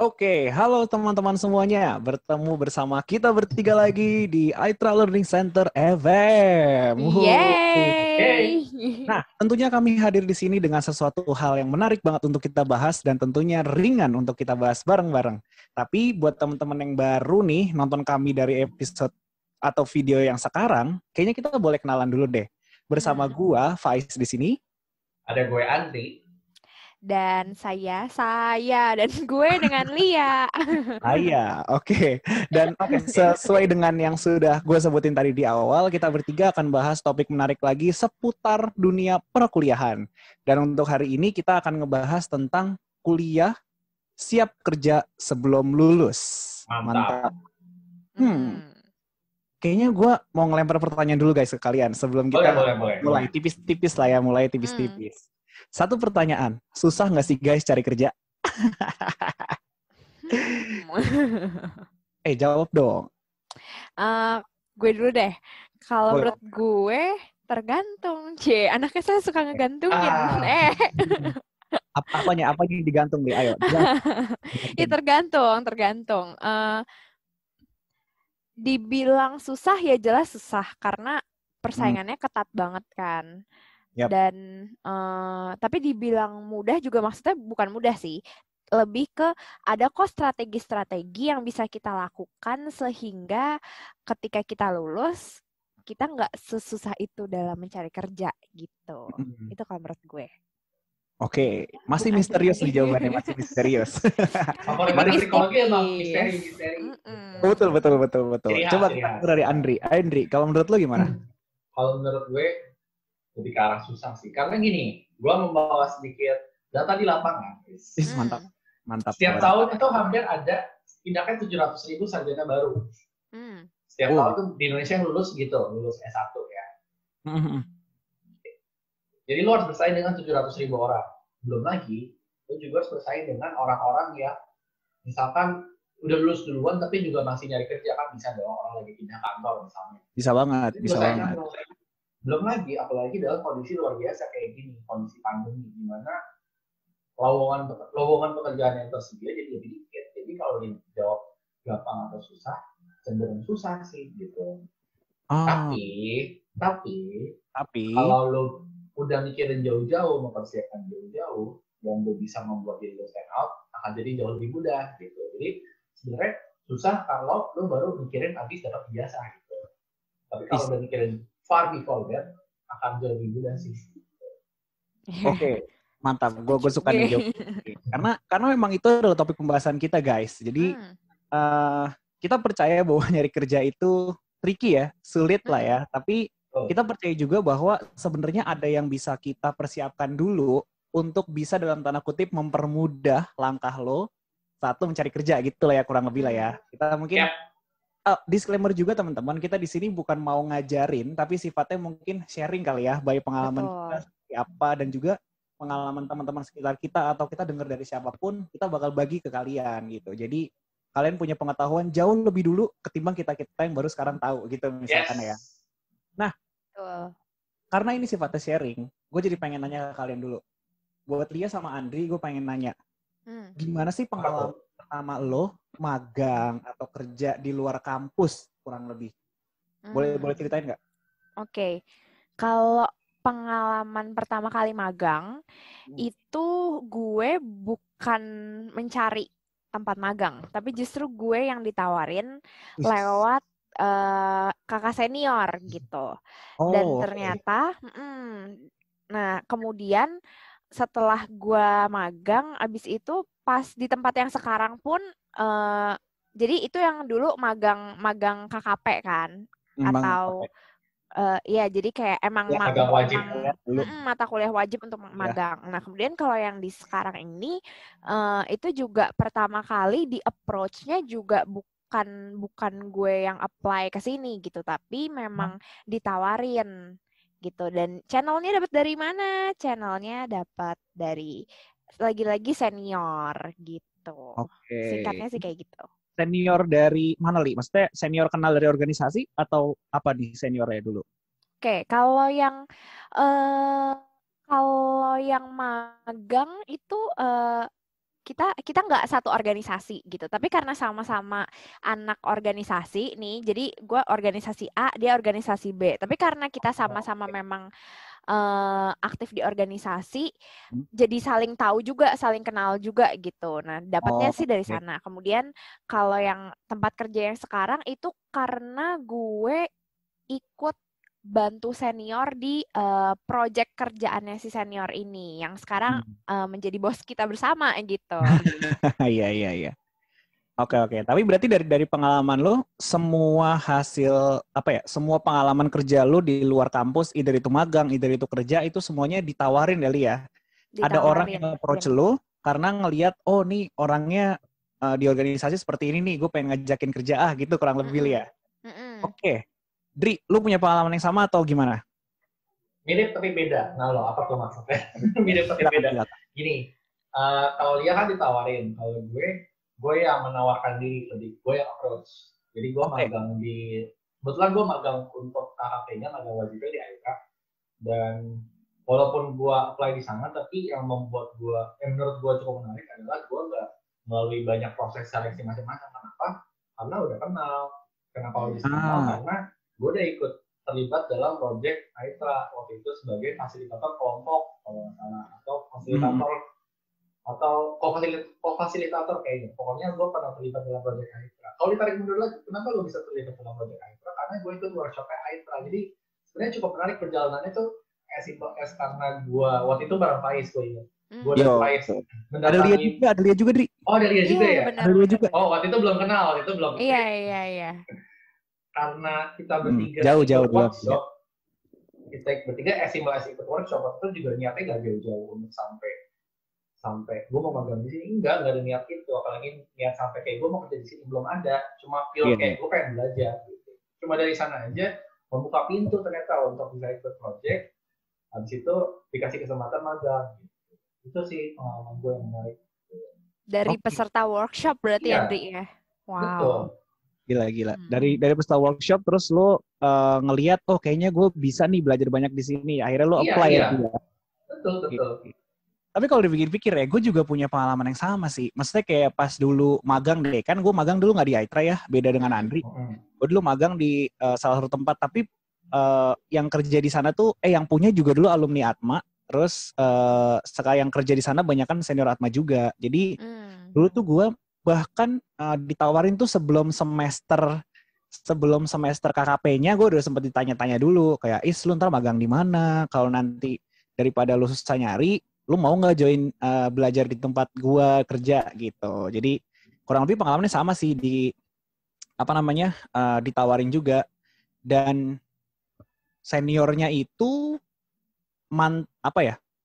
Oke, halo teman-teman semuanya. Bertemu bersama kita bertiga lagi di Aitra Learning Center FM. Yeay! Nah, tentunya kami hadir di sini dengan sesuatu hal yang menarik banget untuk kita bahas dan tentunya ringan untuk kita bahas bareng-bareng. Tapi buat teman-teman yang baru nih nonton kami dari episode atau video yang sekarang, kayaknya kita boleh kenalan dulu deh. Bersama gua, Faiz di sini. Ada gue Andri. Dan saya dan gue dengan Lia. Oke. Dan sesuai dengan yang sudah gue sebutin tadi di awal, kita bertiga akan bahas topik menarik lagi seputar dunia perkuliahan. Dan untuk hari ini kita akan ngebahas tentang kuliah siap kerja sebelum lulus. Mantap. Kayaknya gue mau ngelempar pertanyaan dulu guys ke kalian sebelum kita mulai tipis-tipis lah ya, Satu pertanyaan, susah nggak sih guys cari kerja? Jawab dong. Gue dulu deh. Kalau menurut gue tergantung. Anaknya saya suka ngegantungin. Apanya digantung nih? Ayo. Ya tergantung. Dibilang susah ya jelas susah karena persaingannya ketat banget kan. Yep. Dan tapi dibilang mudah juga maksudnya bukan mudah sih. Lebih ke ada kok strategi-strategi yang bisa kita lakukan sehingga ketika kita lulus kita nggak sesusah itu dalam mencari kerja gitu. Itu kalau menurut gue. Oke, masih misterius nih jawabannya, masih misterius. Apalagi psikologi emang misteri. Betul. Coba kita dari Andri. Andri, kalau menurut lo gimana? Kalau menurut gue lebih ke arah susah sih. Karena gini, gue membawa sedikit data di lapangan. Mantap. Setiap tahun itu hampir ada tindakan 700.000 sarjana baru. Setiap tahun tuh di Indonesia yang lulus S1 ya. Jadi lo harus bersaing dengan 700.000 orang. Belum lagi, lo juga harus bersaing dengan orang-orang yang misalkan udah lulus duluan tapi juga masih nyari kerja kan, bisa dong, orang lagi pindah kantor misalnya. Bisa banget. Belum lagi, apalagi dalam kondisi luar biasa kayak gini, kondisi pandemi, di mana lowongan pekerjaan yang tersedia jadi lebih dikit. Jadi kalau dijawab gampang atau susah, cenderung susah sih gitu. Tapi kalau lo udah mikirin jauh-jauh, mempersiapkan jauh-jauh, dan lo bisa membuat diri lo stand out, akan jadi jauh lebih mudah gitu. Jadi sebenarnya susah kalau lo baru mikirin habis dapat ijazah gitu. Tapi kalau udah mikirin far before that, akan jauh lebih mudah sih. Oke, mantap. Gue suka nih jawab. Karena memang itu adalah topik pembahasan kita guys. Jadi kita percaya bahwa nyari kerja itu tricky ya, sulit lah ya. Tapi kita percaya juga bahwa sebenarnya ada yang bisa kita persiapkan dulu untuk bisa dalam tanda kutip mempermudah langkah lo saat lo mencari kerja gitu lah ya, kurang lebih lah ya. Kita mungkin disclaimer juga teman-teman, kita di sini bukan mau ngajarin, tapi sifatnya mungkin sharing kali ya, baik pengalaman kita seperti apa dan juga pengalaman teman-teman sekitar kita atau kita dengar dari siapapun, kita bakal bagi ke kalian gitu. Jadi kalian punya pengetahuan jauh lebih dulu ketimbang kita yang baru sekarang tahu gitu misalkan ya. Nah, karena ini sifatnya sharing, gue jadi pengen nanya ke kalian dulu. Buat Lia sama Andri, gue pengen nanya, gimana sih pengalaman pertama lo magang atau kerja di luar kampus kurang lebih? Boleh ceritain nggak? Oke. Kalau pengalaman pertama kali magang, itu gue bukan mencari tempat magang, tapi justru gue yang ditawarin lewat kakak senior gitu. Dan ternyata, nah kemudian setelah gue magang, abis itu pas di tempat yang sekarang pun, jadi itu yang dulu magang KKP kan, atau ya jadi kayak emang mata kuliah wajib untuk magang. Nah kemudian kalau yang di sekarang ini itu juga pertama kali di approach-nya juga bukan gue yang apply ke sini gitu, tapi memang ditawarin gitu. Dan channelnya dapat dari mana? Channelnya dapat dari lagi-lagi senior gitu. Singkatnya sih kayak gitu. Senior dari mana, Li? Maksudnya senior kenal dari organisasi atau apa nih seniornya dulu? Oke, kalau yang magang itu kita nggak satu organisasi gitu, tapi karena sama-sama anak organisasi nih, jadi gue organisasi A, dia organisasi B, tapi karena kita sama-sama memang aktif di organisasi, jadi saling tahu juga, saling kenal juga gitu. Nah, dapatnya sih dari sana. Kemudian kalau yang tempat kerja yang sekarang itu karena gue ikut bantu senior di project kerjaannya si senior ini yang sekarang menjadi bos kita bersama gitu. Iya. Oke. Tapi berarti dari pengalaman lo, semua hasil semua pengalaman kerja lo di luar kampus, either itu magang, either itu kerja, itu semuanya ditawarin kali ya? Ada orang yang approach lo karena ngelihat, oh nih orangnya di organisasi seperti ini nih, gue pengen ngajakin kerja gitu kurang lebih ya. Oke. Dri, lu punya pengalaman yang sama atau gimana? Mirip tapi beda. Nah lo, apa tuh maksudnya? Mirip tapi beda. Gini, kalau dia kan ditawarin, kalau gue yang menawarkan diri, gue yang approach. Jadi gue magang kebetulan gue magang untuk KKP-nya, magang wajibnya di Aitra. Dan walaupun gue apply di sana, tapi yang membuat menurut gue cukup menarik adalah gue nggak melalui banyak proses seleksi macam-macam. Kenapa? Karena udah kenal. Kenapa udah kenal? Karena gue udah ikut terlibat dalam proyek Aitra waktu itu sebagai fasilitator kelompok kalau nggak salah, atau fasilitator atau co-fasilitator kayaknya. Pokoknya gue pernah terlibat dalam proyek Aitra. Kalau ditarik mundur lagi, kenapa lo bisa terlibat dalam proyek Aitra? Karena gue ikut workshopnya Aitra. Jadi sebenarnya cukup menarik perjalanannya tuh karena gue waktu itu bareng Faiz, gue ingat. Gue dan Faiz mendatangi. Ada Lia juga, Dri. Oh, ada Lia juga ya? Ada Lia juga. Oh, waktu itu belum kenal, Iya. Karena kita bertiga jauh workshop, kita bertiga simulasi ikut workshop, itu juga niatnya gak jauh-jauh untuk sampai gue mau magang di sini, enggak ada niat itu, apalagi niat sampai kayak gue mau kerja di sini belum ada, cuma pure kayak gue pengen belajar gitu. Cuma dari sana aja membuka pintu ternyata untuk bisa ikut project, habis itu dikasih kesempatan magang gitu. Itu sih pengalaman gue yang menarik. Dari peserta workshop berarti Andri ya? Wow. Betul. Gila. Dari peserta workshop terus lo ngelihat, oh kayaknya gue bisa nih belajar banyak di sini. Akhirnya lo apply ya. Betul. Tapi kalau dipikir-pikir ya, gue juga punya pengalaman yang sama sih. Maksudnya kayak pas dulu magang deh, kan gue magang dulu nggak di Aitra ya, beda dengan Andri. Gue dulu magang di salah satu tempat, tapi yang kerja di sana tuh, yang punya juga dulu alumni Atma. Terus sekarang yang kerja di sana banyak kan senior Atma juga. Jadi dulu tuh gue bahkan ditawarin tuh sebelum semester KKP-nya gue udah sempet ditanya-tanya dulu kayak, lu ntar magang di mana? Kalau nanti daripada lu susah nyari, lu mau nggak join belajar di tempat gue kerja gitu. Jadi kurang lebih pengalamannya sama sih ditawarin juga. Dan seniornya itu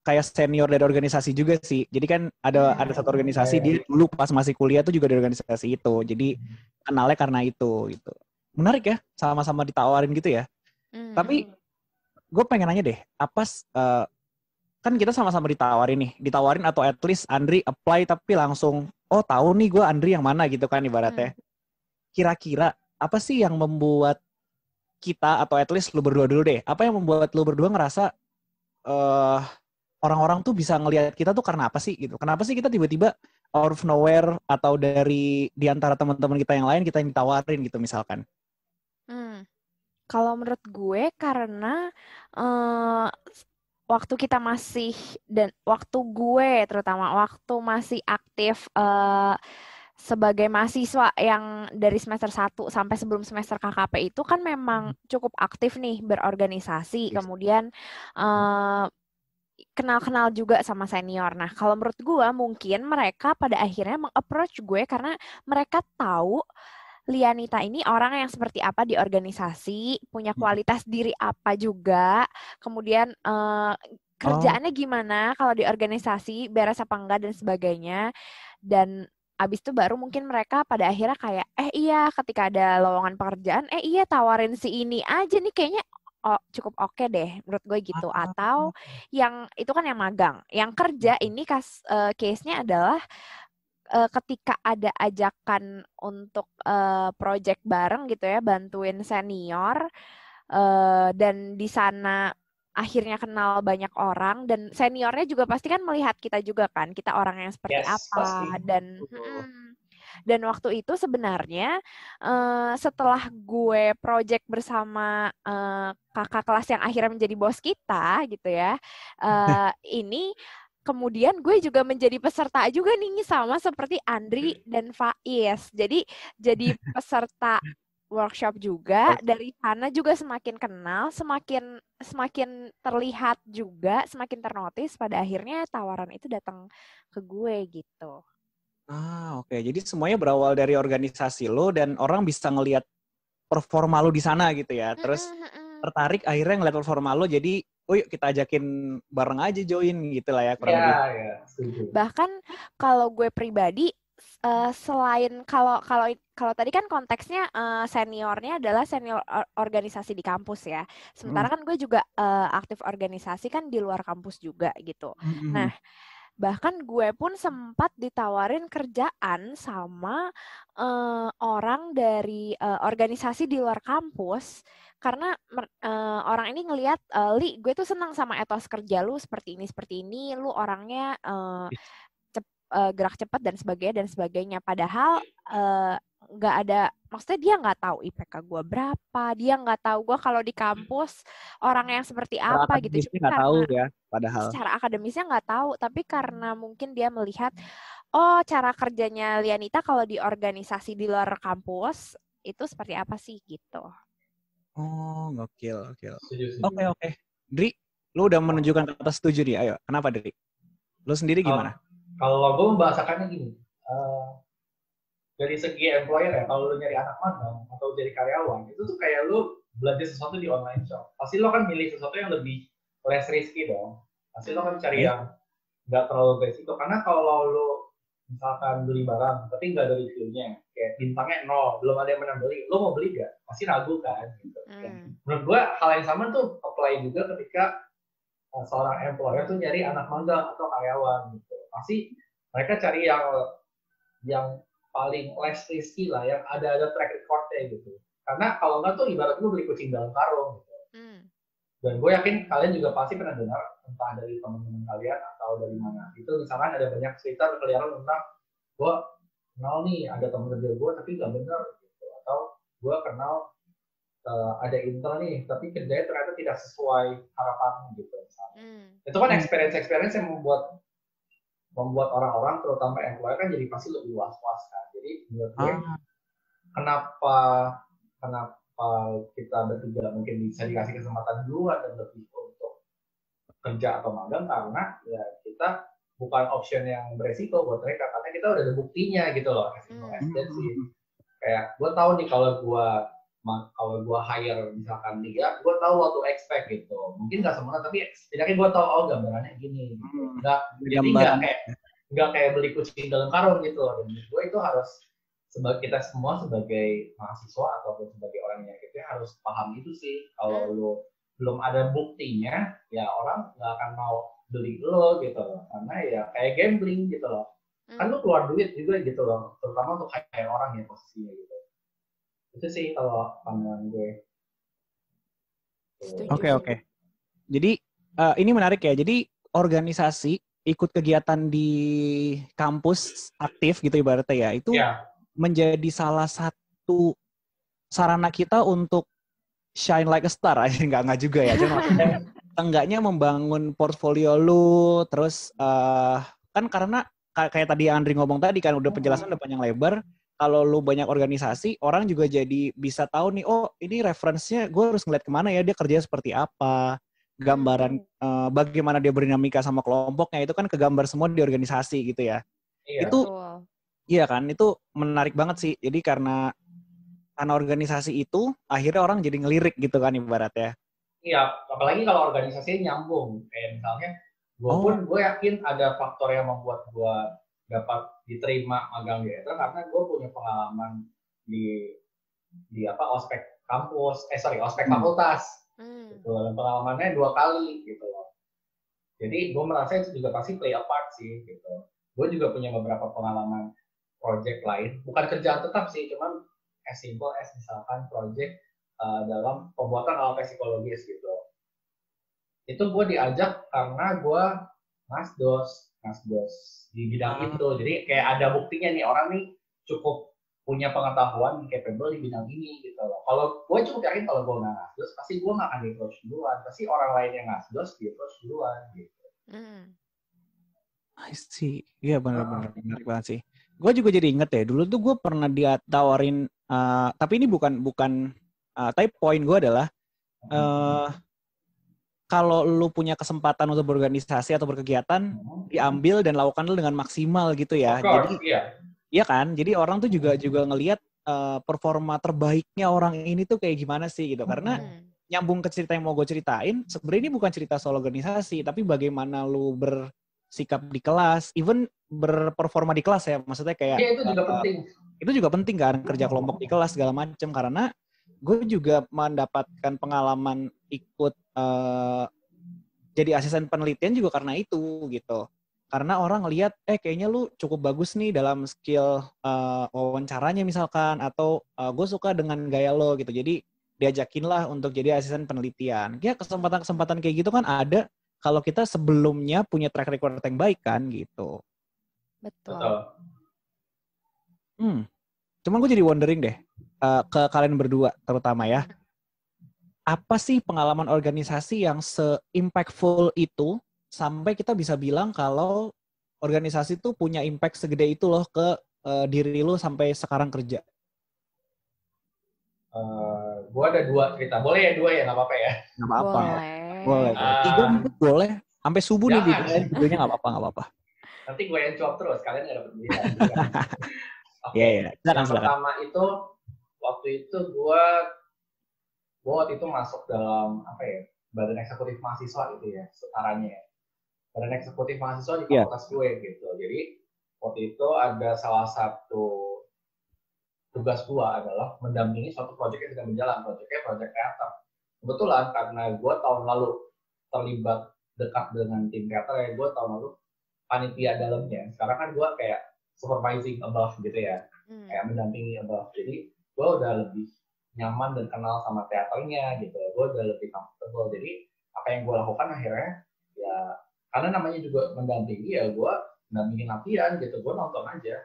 kayak senior dari organisasi juga sih. Jadi kan ada satu organisasi, dia dulu pas masih kuliah tuh juga di organisasi itu. Jadi kenalnya karena itu gitu. Menarik ya, sama-sama ditawarin gitu ya. Tapi gue pengen nanya deh, kan kita sama-sama ditawarin atau at least Andri apply tapi langsung, oh tahu nih gue Andri yang mana gitu kan ibaratnya. Kira-kira apa sih yang membuat kita, atau at least lu berdua dulu deh, apa yang membuat lu berdua ngerasa orang-orang tuh bisa ngelihat kita tuh karena apa sih gitu? Kenapa sih kita tiba-tiba out of nowhere atau di antara teman-teman kita yang lain kita yang ditawarin gitu misalkan? Kalau menurut gue karena waktu kita masih, dan waktu gue terutama waktu masih aktif sebagai mahasiswa yang dari semester 1 sampai sebelum semester KKP itu kan memang cukup aktif nih berorganisasi, kemudian kenal-kenal juga sama senior. Nah, kalau menurut gue mungkin mereka pada akhirnya meng-approach gue karena mereka tahu Lianita ini orang yang seperti apa di organisasi, punya kualitas diri apa juga, kemudian kerjaannya gimana kalau di organisasi, beres apa enggak dan sebagainya. Dan abis itu baru mungkin mereka pada akhirnya kayak, iya ketika ada lowongan pekerjaan, iya tawarin si ini aja nih kayaknya cukup oke deh menurut gue gitu. Atau yang itu kan yang magang, yang kerja ini case-nya adalah ketika ada ajakan untuk project bareng gitu ya, bantuin senior, dan di sana akhirnya kenal banyak orang, dan seniornya juga pasti kan melihat kita juga kan, kita orang yang seperti apa. Pasti. Dan waktu itu sebenarnya setelah gue project bersama kakak kelas yang akhirnya menjadi bos kita gitu ya, ini kemudian gue juga menjadi peserta juga nih sama seperti Andri dan Faiz. Jadi peserta workshop juga. Dari sana juga semakin kenal, semakin terlihat juga, semakin ternotis. Pada akhirnya tawaran itu datang ke gue gitu. Oke. Jadi semuanya berawal dari organisasi lo dan orang bisa ngelihat performa lo di sana gitu ya. Terus tertarik akhirnya ngeliat performa lo, jadi yuk kita ajakin bareng aja join gitu lah ya kurang lebih. Iya, setuju. Bahkan kalau gue pribadi, selain kalau tadi kan konteksnya seniornya adalah senior organisasi di kampus ya. Sementara kan gue juga aktif organisasi kan di luar kampus juga gitu. Nah, bahkan gue pun sempat ditawarin kerjaan sama orang dari organisasi di luar kampus, karena orang ini ngelihat, Li, gue tuh senang sama etos kerja lu seperti ini, lu orangnya gerak cepat dan sebagainya. Padahal nggak ada, maksudnya dia nggak tahu IPK gue berapa, dia nggak tahu gue kalau di kampus orang yang seperti apa gitu. Cuma nggak tahu ya, padahal. Secara akademisnya nggak tahu, tapi karena mungkin dia melihat, oh cara kerjanya Lianita kalau di organisasi di luar kampus itu seperti apa sih gitu. Oh, gokil. Oke. Dri, lu udah menunjukkan kata setuju nih. Ayo, kenapa Dri? Lu sendiri gimana? Kalau gue membahasakannya gini, dari segi employer ya, kalau lu nyari anak magang atau jadi karyawan, itu tuh kayak lu belajar sesuatu di online shop. Pasti lo kan milih sesuatu yang lebih less risky dong. Pasti lo kan cari yang nggak terlalu beresiko. Karena kalau lo misalkan beli barang, tapi nggak ada reviewnya, kayak bintangnya 0, belum ada yang pernah beli, lo mau beli nggak? Pasti ragu kan. Gitu. Menurut gue hal yang sama tuh apply juga ketika seorang employer tuh nyari anak magang atau karyawan gitu. Pasti mereka cari yang paling less risky lah, yang ada track record-nya gitu. Karena kalau nggak tuh ibarat lu beli kucing dalam karung gitu. Dan gue yakin kalian juga pasti pernah dengar, entah dari teman-teman kalian atau dari mana. Itu misalkan ada banyak cerita berkeliaran tentang gue kenal nih ada teman kerja gue tapi nggak benar gitu. Atau gue kenal ada intern nih tapi kerjanya ternyata tidak sesuai harapan gitu misalnya. Itu kan experience yang membuat orang-orang terutama employer kan jadi pasti lebih was-was kan. Jadi menurut gue kenapa kita bertiga mungkin bisa dikasih kesempatan duluan dan lebih untuk kerja atau magang, karena ya kita bukan option yang beresiko buat mereka karena kita udah ada buktinya gitu loh. Kayak gue tahu nih kalau gue hire misalkan dia, gue tahu what to expect gitu. Mungkin nggak sempurna tapi setidaknya gue tahu gambarannya gini. Nggak kayak beli kucing dalam karung gitu loh. Dan gue itu harus kita semua sebagai mahasiswa ataupun sebagai orang yang kita harus paham itu sih. Kalau lu belum ada buktinya, ya orang nggak akan mau beli lo gitu loh. Karena ya kayak gambling gitu loh. Kan lu keluar duit juga gitu loh. Terutama untuk hire orang ya posisinya gitu. Itu sih kalau pandangan gue. Oke. Jadi ini menarik ya. Jadi organisasi ikut kegiatan di kampus aktif gitu ibaratnya ya. Itu menjadi salah satu sarana kita untuk shine like a star aja, enggak juga ya. Cuma maksudnya enggaknya membangun portfolio lu, terus kan karena kayak tadi Andri ngomong tadi kan udah penjelasan udah panjang lebar. Kalau lu banyak organisasi, orang juga jadi bisa tahu nih, oh ini referensinya gue harus ngeliat kemana ya, dia kerja seperti apa, gambaran bagaimana dia berdinamika sama kelompoknya, itu kan kegambar semua di organisasi gitu ya. Iya. Iya kan, itu menarik banget sih. Jadi karena organisasi itu, akhirnya orang jadi ngelirik gitu kan ibaratnya. Iya, apalagi kalau organisasinya nyambung. Kayak misalnya, gue yakin ada faktor yang membuat gue dapat diterima magang di ETRA karena gue punya pengalaman di ospek kampus, ospek fakultas. Gitu. Dan pengalamannya 2 kali gitu loh. Jadi gue merasa itu juga pasti play a part sih gitu. Gue juga punya beberapa pengalaman project lain, bukan kerjaan tetap sih, cuman as simple as misalkan project dalam pembuatan alat psikologis gitu. Itu gue diajak karena gue ngasdos di bidang itu. Jadi kayak ada buktinya nih, orang nih cukup punya pengetahuan capable di bidang ini gitu loh. Kalau gue cukup yakin kalau gue nggak ngasdos, pasti gue nggak akan di-approach duluan. Pasti orang lain yang ngasdos di-approach duluan gitu. I see. Iya benar-benar menarik banget sih. Gue juga jadi inget ya, dulu tuh gue pernah ditawarin, tapi ini bukan tapi poin gue adalah kalau lu punya kesempatan untuk berorganisasi atau berkegiatan, diambil dan lakukan lu dengan maksimal gitu ya. Of course, jadi iya kan? Jadi orang tuh juga ngelihat performa terbaiknya orang ini tuh kayak gimana sih gitu. Karena nyambung ke cerita yang mau gue ceritain, sebenarnya ini bukan cerita soal organisasi, tapi bagaimana lu bersikap di kelas, even berperforma di kelas ya. Maksudnya kayak itu juga penting. Itu juga penting kan, kerja kelompok di kelas segala macam. Karena gue juga mendapatkan pengalaman ikut jadi asisten penelitian juga karena itu gitu. Karena orang lihat kayaknya lu cukup bagus nih dalam skill wawancaranya misalkan, atau gue suka dengan gaya lo gitu. Jadi diajakin lah untuk jadi asisten penelitian. Ya kesempatan-kesempatan kayak gitu kan ada kalau kita sebelumnya punya track record yang baik kan gitu. Betul. Cuman gue jadi wondering deh ke kalian berdua terutama ya. Apa sih pengalaman organisasi yang se-impactful itu sampai kita bisa bilang kalau organisasi itu punya impact segede itu loh ke diri lu sampai sekarang kerja? Gue ada 2 cerita. Boleh ya 2 ya? Nggak apa-apa ya? Nggak apa-apa. Boleh. 3 mungkin boleh. Sampai subuh nih videonya nggak apa-apa. Nanti gue yang jawab terus. Kalian nggak dapet duit. Oke. Yang pertama itu, waktu itu gue waktu itu masuk dalam badan eksekutif mahasiswa gitu ya, setaranya ya. Badan eksekutif mahasiswa di fakultas gue gitu. Jadi waktu itu ada salah satu tugas gue adalah mendampingi suatu proyek yang sedang berjalan, proyek teater. Kebetulan karena gue tahun lalu terlibat dekat dengan tim teater ya, gue tahun lalu panitia dalamnya. Sekarang kan gue kayak supervising above gitu ya, kayak mendampingi above. Jadi gue udah lebih nyaman dan kenal sama teaternya gitu, gue udah lebih comfortable. Jadi apa yang gue lakukan akhirnya ya, karena namanya juga mendampingi ya, gue mendampingi latihan gitu, gue nonton aja.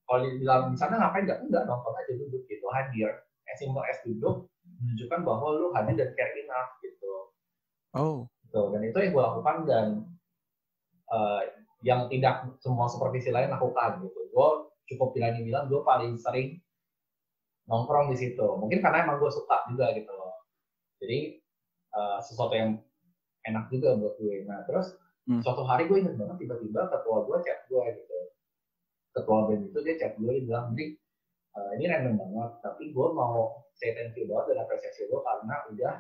Kalau dibilang di sana ngapain, enggak, nonton aja, duduk gitu, hadir, as simple as duduk, menunjukkan bahwa lu hadir dan care enough gitu. Gitu. Dan itu yang gue lakukan, dan yang tidak semua supervisi lain lakukan gitu. Gue cukup berani bilang gue paling sering nongkrong di situ. Mungkin karena emang gue suka juga gitu loh. Jadi sesuatu yang enak juga buat gue. Nah terus suatu hari gue ingat banget, tiba-tiba ketua gue chat gue gitu. Ketua band itu dia chat gue, dia bilang, "Dik, ini random banget, tapi gue mau say thank you banget dan apresiasi lo karena udah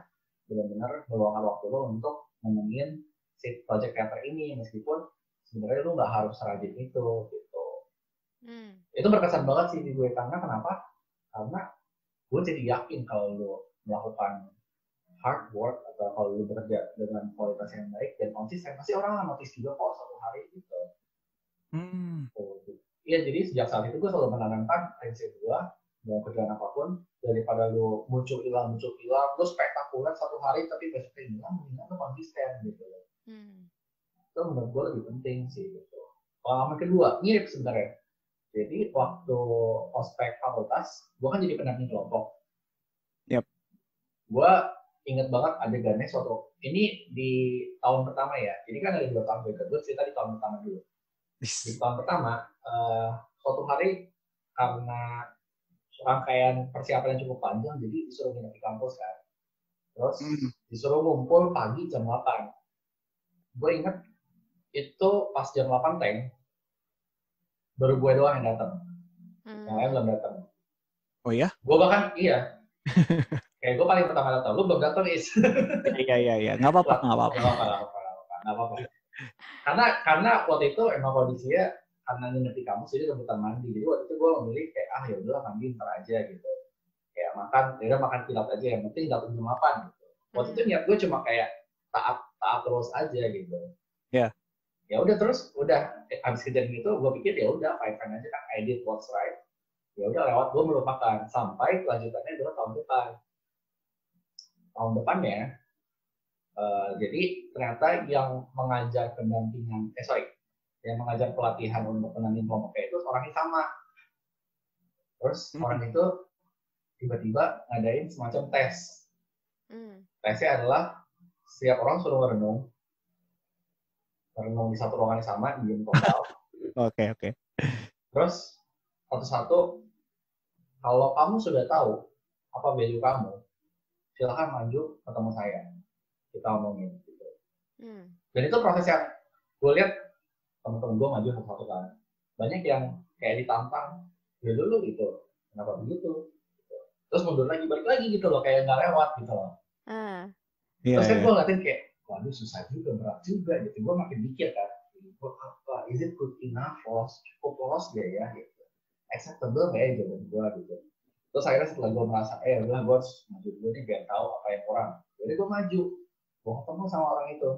benar-benar meluangkan waktu lo untuk nemenin si project teater ini, meskipun sebenarnya lo nggak harus rajin itu gitu." Itu berkesan banget sih di gue. Karena kenapa? Karena gue jadi yakin kalau lo melakukan hard work atau kalau lo bekerja dengan kualitas yang baik dan konsisten, pasti orang akan notice juga kok suatu hari gitu. Iya, jadi sejak saat itu gue selalu menanamkan prinsip gue dalam kerjaan apapun, daripada lo muncul hilang, lo spektakuler satu hari tapi besoknya hilang, mendingan lo konsisten gitu. Itu menurut gue lebih penting sih gitu. Pengalaman kedua mirip sebenarnya. Jadi waktu ospek fakultas, gue kan jadi pendamping kelompok. Gue inget banget adegannya ini di tahun pertama ya. Jadi kan ada 2 tahun gue cerita di tahun pertama dulu. Di tahun pertama, suatu hari karena rangkaian persiapan yang cukup panjang, jadi disuruh nginep di kampus kan. Terus disuruh ngumpul pagi jam 8. Gue inget itu pas jam 8 tank, baru gue doang yang datang. Yang lain belum datang. Oh iya? Gue bahkan, iya. Kayak gue paling pertama datang, lu belum datang, Is. Iya. Nggak apa-apa. Karena waktu itu emang kondisinya, karena nginep di kampus, jadi rebutan mandi. Jadi waktu itu gue memilih kayak, ya udahlah mandi ntar aja gitu. Kayak makan pilat aja, yang penting datang jam 8 gitu. Waktu itu niat gue cuma kayak taat terus aja gitu. Ya udah, terus habis kejadian itu gue pikir ya udah fine aja kan, I did what's right. Ya udah lewat, gue melupakan sampai kelanjutannya adalah tahun depannya Jadi ternyata yang mengajar pendampingan, yang mengajar pelatihan untuk pendamping kelompoknya itu orangnya sama. Terus orang itu tiba-tiba ngadain semacam tes. Tesnya adalah setiap orang suruh merenung di satu ruangan yang sama, diem total. Oke. Terus satu-satu, kalau kamu sudah tahu apa value kamu, silahkan maju ketemu saya. Kita ngomongin gitu. Dan itu proses yang gue lihat teman-teman gue maju satu-satu kan. Banyak yang kayak ditantang, ya dulu gitu. Kenapa begitu? Gitu. Terus mundur lagi, balik lagi gitu loh, kayak nggak lewat gitu loh. Terus kan gue ngeliatin kayak, waduh susah juga, berat juga gitu. Gue makin mikir kan, is it good enough, cukup lolos dia ya gitu. Acceptable kayak jawaban gue gitu. Terus akhirnya setelah gue merasa, udah gue harus maju dulu nih biar tahu apa yang kurang. Jadi gue maju, gue ketemu sama orang itu.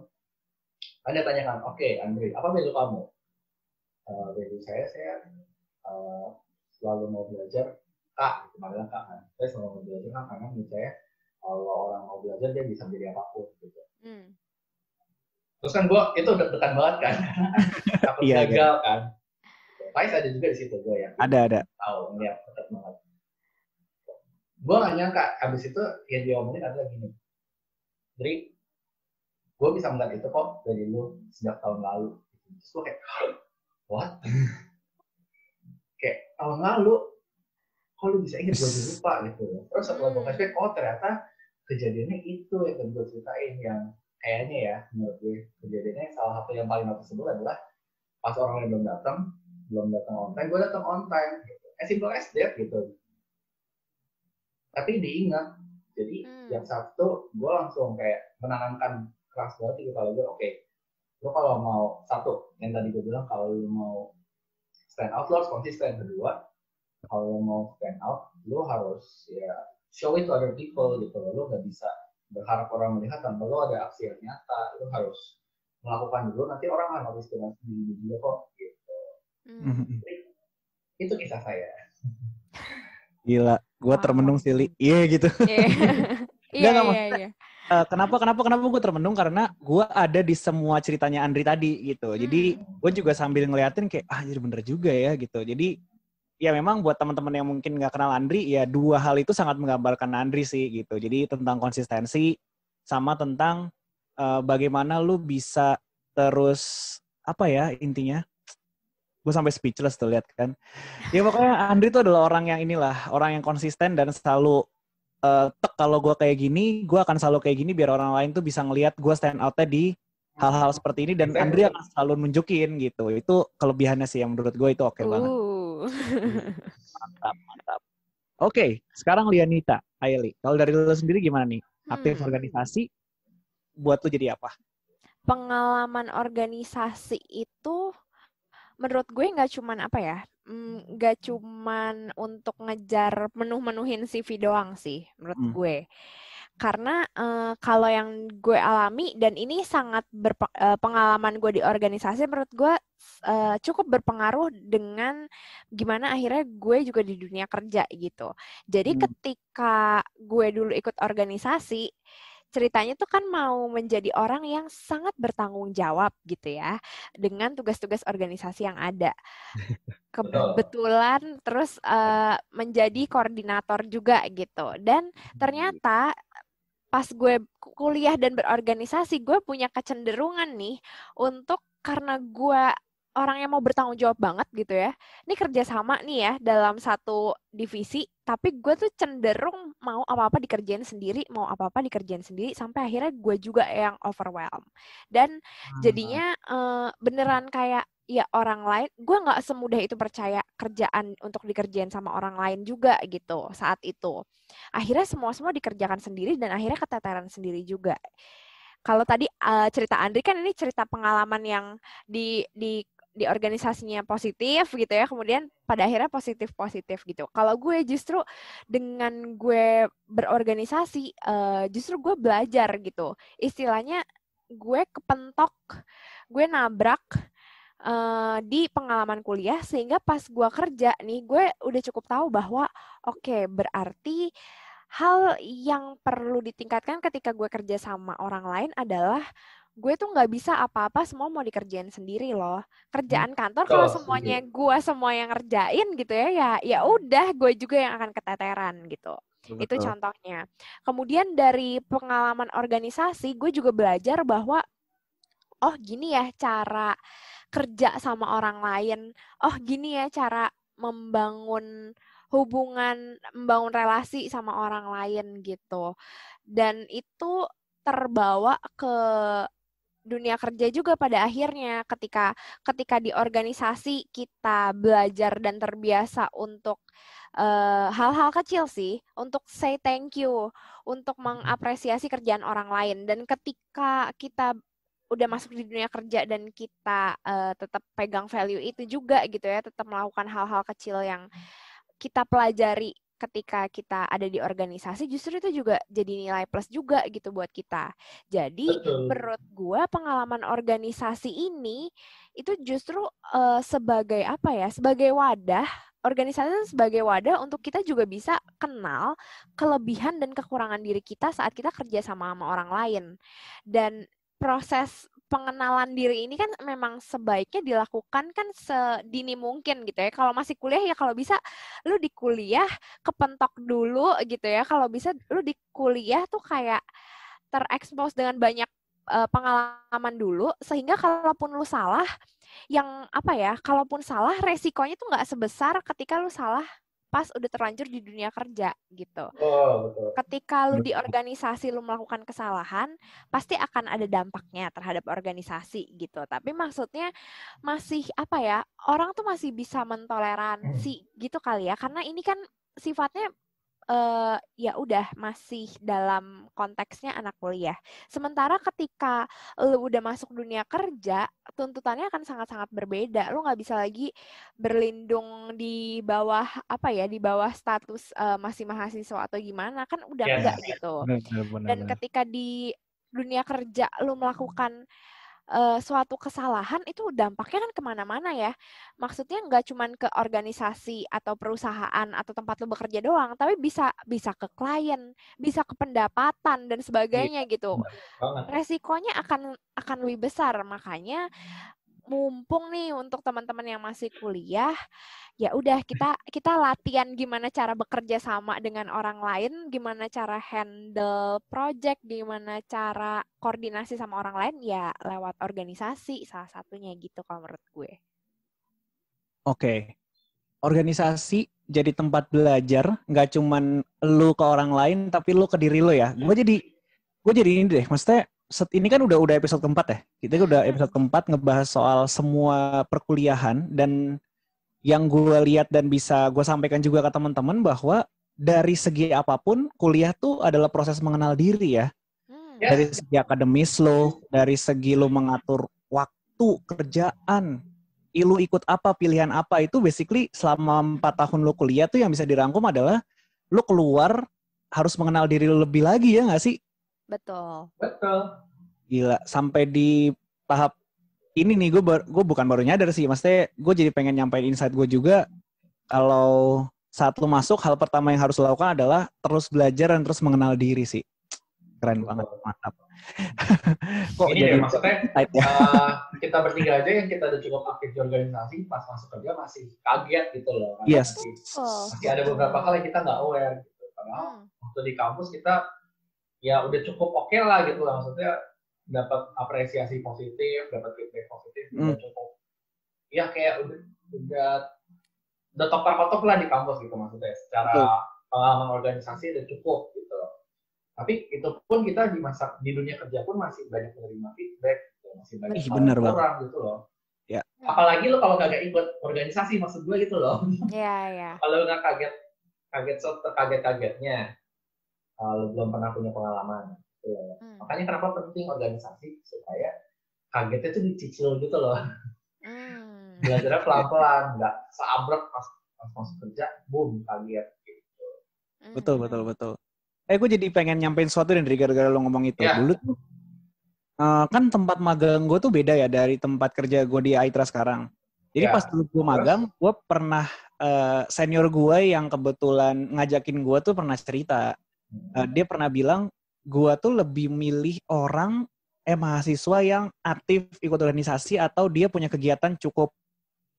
Anda tanyakan, oke, Andre, apa value kamu? Value saya selalu mau belajar Kak, kemarin Kak kan. Saya selalu mau belajar Kak, karena menurut saya kalau orang mau belajar dia bisa menjadi apapun gitu. Terus kan gue itu deg-degan banget kan, takut gagal kan. Pais ada juga di situ gue ya. Ada. Tahu, ngeliat deg banget. Gue nggak nyangka, abis itu yang dia omongin adalah gini, Dri, gue bisa melihat itu kok dari lu sejak tahun lalu. Terus gue kayak, what? Kayak tahun lalu, kok lu bisa ingat gue lupa gitu. Terus setelah gue flashback, ternyata kejadiannya itu yang gue ceritain, yang kayaknya ya, menurut gue kejadiannya salah satu yang paling noticeable adalah pas orang yang belum datang on time, gue datang on time. Gitu. As simple as that gitu. Tapi diingat, jadi yang satu gue langsung kayak menanamkan keras banget gitu kalau gue lo kalau mau satu yang tadi gue bilang kalau lo mau stand out lo harus konsisten. Kedua, kalau lo mau stand out lo harus ya show it to other people gitu. Lo nggak bisa berharap orang melihat tanpa lo ada aksi yang nyata. Lo harus melakukan dulu, nanti orang akan harus dengan sendiri juga kok gitu. Jadi, itu kisah saya. Gila, gue termenung sih, Li. Iya gitu. Iya. Kenapa gue termenung? Karena gue ada di semua ceritanya Andri tadi gitu. Jadi gue juga sambil ngeliatin kayak, jadi bener juga ya gitu. Jadi ya memang buat teman-teman yang mungkin nggak kenal Andri, ya dua hal itu sangat menggambarkan Andri sih gitu. Jadi tentang konsistensi sama tentang bagaimana lu bisa terus apa ya intinya. Gue sampai speechless tuh lihat kan. Ya pokoknya Andri tuh adalah orang yang konsisten dan selalu kalau gue kayak gini, gue akan selalu kayak gini biar orang lain tuh bisa ngelihat gue stand out-nya di hal-hal seperti ini dan Andri akan selalu nunjukin gitu. Itu kelebihannya sih yang menurut gue itu oke banget. Mantap. Oke, sekarang Lianita, Aili. Kalau dari lu sendiri gimana nih? Aktif organisasi buat lu jadi apa? Pengalaman organisasi itu menurut gue nggak cuman untuk ngejar menuhin CV doang sih menurut gue. Karena kalau yang gue alami dan ini sangat pengalaman gue di organisasi menurut gue cukup berpengaruh dengan gimana akhirnya gue juga di dunia kerja gitu. Jadi ketika gue dulu ikut organisasi, ceritanya tuh kan mau menjadi orang yang sangat bertanggung jawab gitu ya dengan tugas-tugas organisasi yang ada. Kebetulan terus menjadi koordinator juga gitu. Dan ternyata pas gue kuliah dan berorganisasi, gue punya kecenderungan nih untuk karena gue orang yang mau bertanggung jawab banget gitu ya. Ini kerjasama nih ya dalam satu divisi, tapi gue tuh cenderung mau apa-apa dikerjain sendiri, sampai akhirnya gue juga yang overwhelmed. Dan jadinya beneran kayak ya orang lain, gue nggak semudah itu percaya kerjaan untuk dikerjain sama orang lain juga gitu saat itu. Akhirnya semua dikerjakan sendiri dan akhirnya keteteran sendiri juga. Kalau tadi cerita Andri kan ini cerita pengalaman yang di organisasinya positif gitu ya, kemudian pada akhirnya positif gitu. Kalau gue justru dengan gue berorganisasi, justru gue belajar gitu. Istilahnya gue kepentok, gue nabrak di pengalaman kuliah sehingga pas gue kerja nih, gue udah cukup tahu bahwa oke, berarti hal yang perlu ditingkatkan ketika gue kerja sama orang lain adalah gue tuh nggak bisa apa-apa semua mau dikerjain sendiri loh. Kerjaan kantor kalau semuanya gue semua yang ngerjain gitu ya udah gue juga yang akan keteteran gitu. Betul. Itu contohnya. Kemudian dari pengalaman organisasi gue juga belajar bahwa oh gini ya cara kerja sama orang lain. Oh gini ya cara membangun hubungan, membangun relasi sama orang lain gitu. Dan itu terbawa ke dunia kerja juga pada akhirnya ketika di organisasi kita belajar dan terbiasa untuk hal-hal kecil sih, untuk say thank you, untuk mengapresiasi kerjaan orang lain. Dan ketika kita udah masuk di dunia kerja dan kita tetap pegang value itu juga gitu ya, tetap melakukan hal-hal kecil yang kita pelajari ketika kita ada di organisasi, justru itu juga jadi nilai plus juga gitu buat kita. Jadi menurut gue pengalaman organisasi ini itu justru sebagai apa ya, sebagai wadah, organisasi sebagai wadah untuk kita juga bisa kenal kelebihan dan kekurangan diri kita saat kita kerja sama orang lain. Dan proses pengenalan diri ini kan memang sebaiknya dilakukan kan sedini mungkin gitu ya. Kalau masih kuliah ya kalau bisa lu di kuliah kepentok dulu gitu ya. Kalau bisa lu di kuliah tuh kayak terekspos dengan banyak pengalaman dulu sehingga kalaupun lu salah yang apa ya, kalaupun salah resikonya tuh nggak sebesar ketika lu salah pas udah terlanjur di dunia kerja gitu. Betul. Ketika lu di organisasi lu melakukan kesalahan, pasti akan ada dampaknya terhadap organisasi gitu. Tapi maksudnya masih apa ya, orang tuh masih bisa mentoleransi gitu kali ya. Karena ini kan sifatnya ya udah masih dalam konteksnya anak kuliah. Sementara ketika lu udah masuk dunia kerja, tuntutannya akan sangat-sangat berbeda. Lu nggak bisa lagi berlindung di bawah apa ya, di bawah status masih mahasiswa atau gimana, kan udah enggak gitu. Dan ketika di dunia kerja lu melakukan suatu kesalahan itu dampaknya kan kemana-mana ya. Maksudnya nggak cuma ke organisasi atau perusahaan atau tempat lo bekerja doang, tapi bisa ke klien, bisa ke pendapatan dan sebagainya gitu. Resikonya akan lebih besar. Makanya mumpung nih untuk teman-teman yang masih kuliah, ya udah kita latihan gimana cara bekerja sama dengan orang lain, gimana cara handle project, gimana cara koordinasi sama orang lain ya lewat organisasi salah satunya gitu kalau menurut gue. Oke. Organisasi jadi tempat belajar, nggak cuman lu ke orang lain tapi lu ke diri lu ya. Gue jadi ini deh, maksudnya ini kan udah episode keempat ya. Kita udah episode keempat ngebahas soal semua perkuliahan dan yang gue lihat dan bisa gue sampaikan juga ke teman-teman bahwa dari segi apapun kuliah tuh adalah proses mengenal diri ya. Dari segi akademis lo, dari segi lo mengatur waktu, kerjaan, lo ikut apa, pilihan apa, itu basically selama 4 tahun lo kuliah tuh yang bisa dirangkum adalah lo keluar harus mengenal diri lo lebih lagi ya nggak sih? Betul. Gila, sampai di tahap ini nih gue bukan baru nyadar sih, maksudnya gue jadi pengen nyampein insight gue juga kalau saat lo masuk hal pertama yang harus lo lakukan adalah terus belajar dan terus mengenal diri sih. Keren banget, mantap. Kok ini jadi maksudnya kita bertiga aja yang kita udah cukup aktif di organisasi pas masuk kerja masih kaget gitu loh. Yes. Masih ada beberapa hal yang kita nggak aware gitu. Padahal waktu di kampus kita ya udah cukup oke lah gitu lah, maksudnya dapat apresiasi positif, dapat feedback positif, udah cukup ya kayak udah top lah di kampus gitu, maksudnya secara pengalaman organisasi udah cukup gitu. Tapi itu pun kita di dunia kerja pun masih banyak menerima feedback, masih banyak orang gitu loh. Ya. Apalagi lo kalau nggak ikut organisasi, maksud gue gitu loh. Iya. Kalau nggak kaget-kagetnya, lo belum pernah punya pengalaman. Gitu. Makanya kenapa penting organisasi, supaya kagetnya tuh dicicil gitu loh. Belajarnya pelan-pelan, nggak seabrek pas masuk kerja, boom, kaget gitu. Betul. Gue jadi pengen nyampein sesuatu dari gara-gara lo ngomong itu. Dulu tuh kan tempat magang gue tuh beda ya dari tempat kerja gue di Aitra sekarang. Jadi pas dulu gue magang, gue pernah senior gue yang kebetulan ngajakin gue tuh pernah cerita. Dia pernah bilang, gua tuh lebih milih mahasiswa yang aktif ikut organisasi atau dia punya kegiatan cukup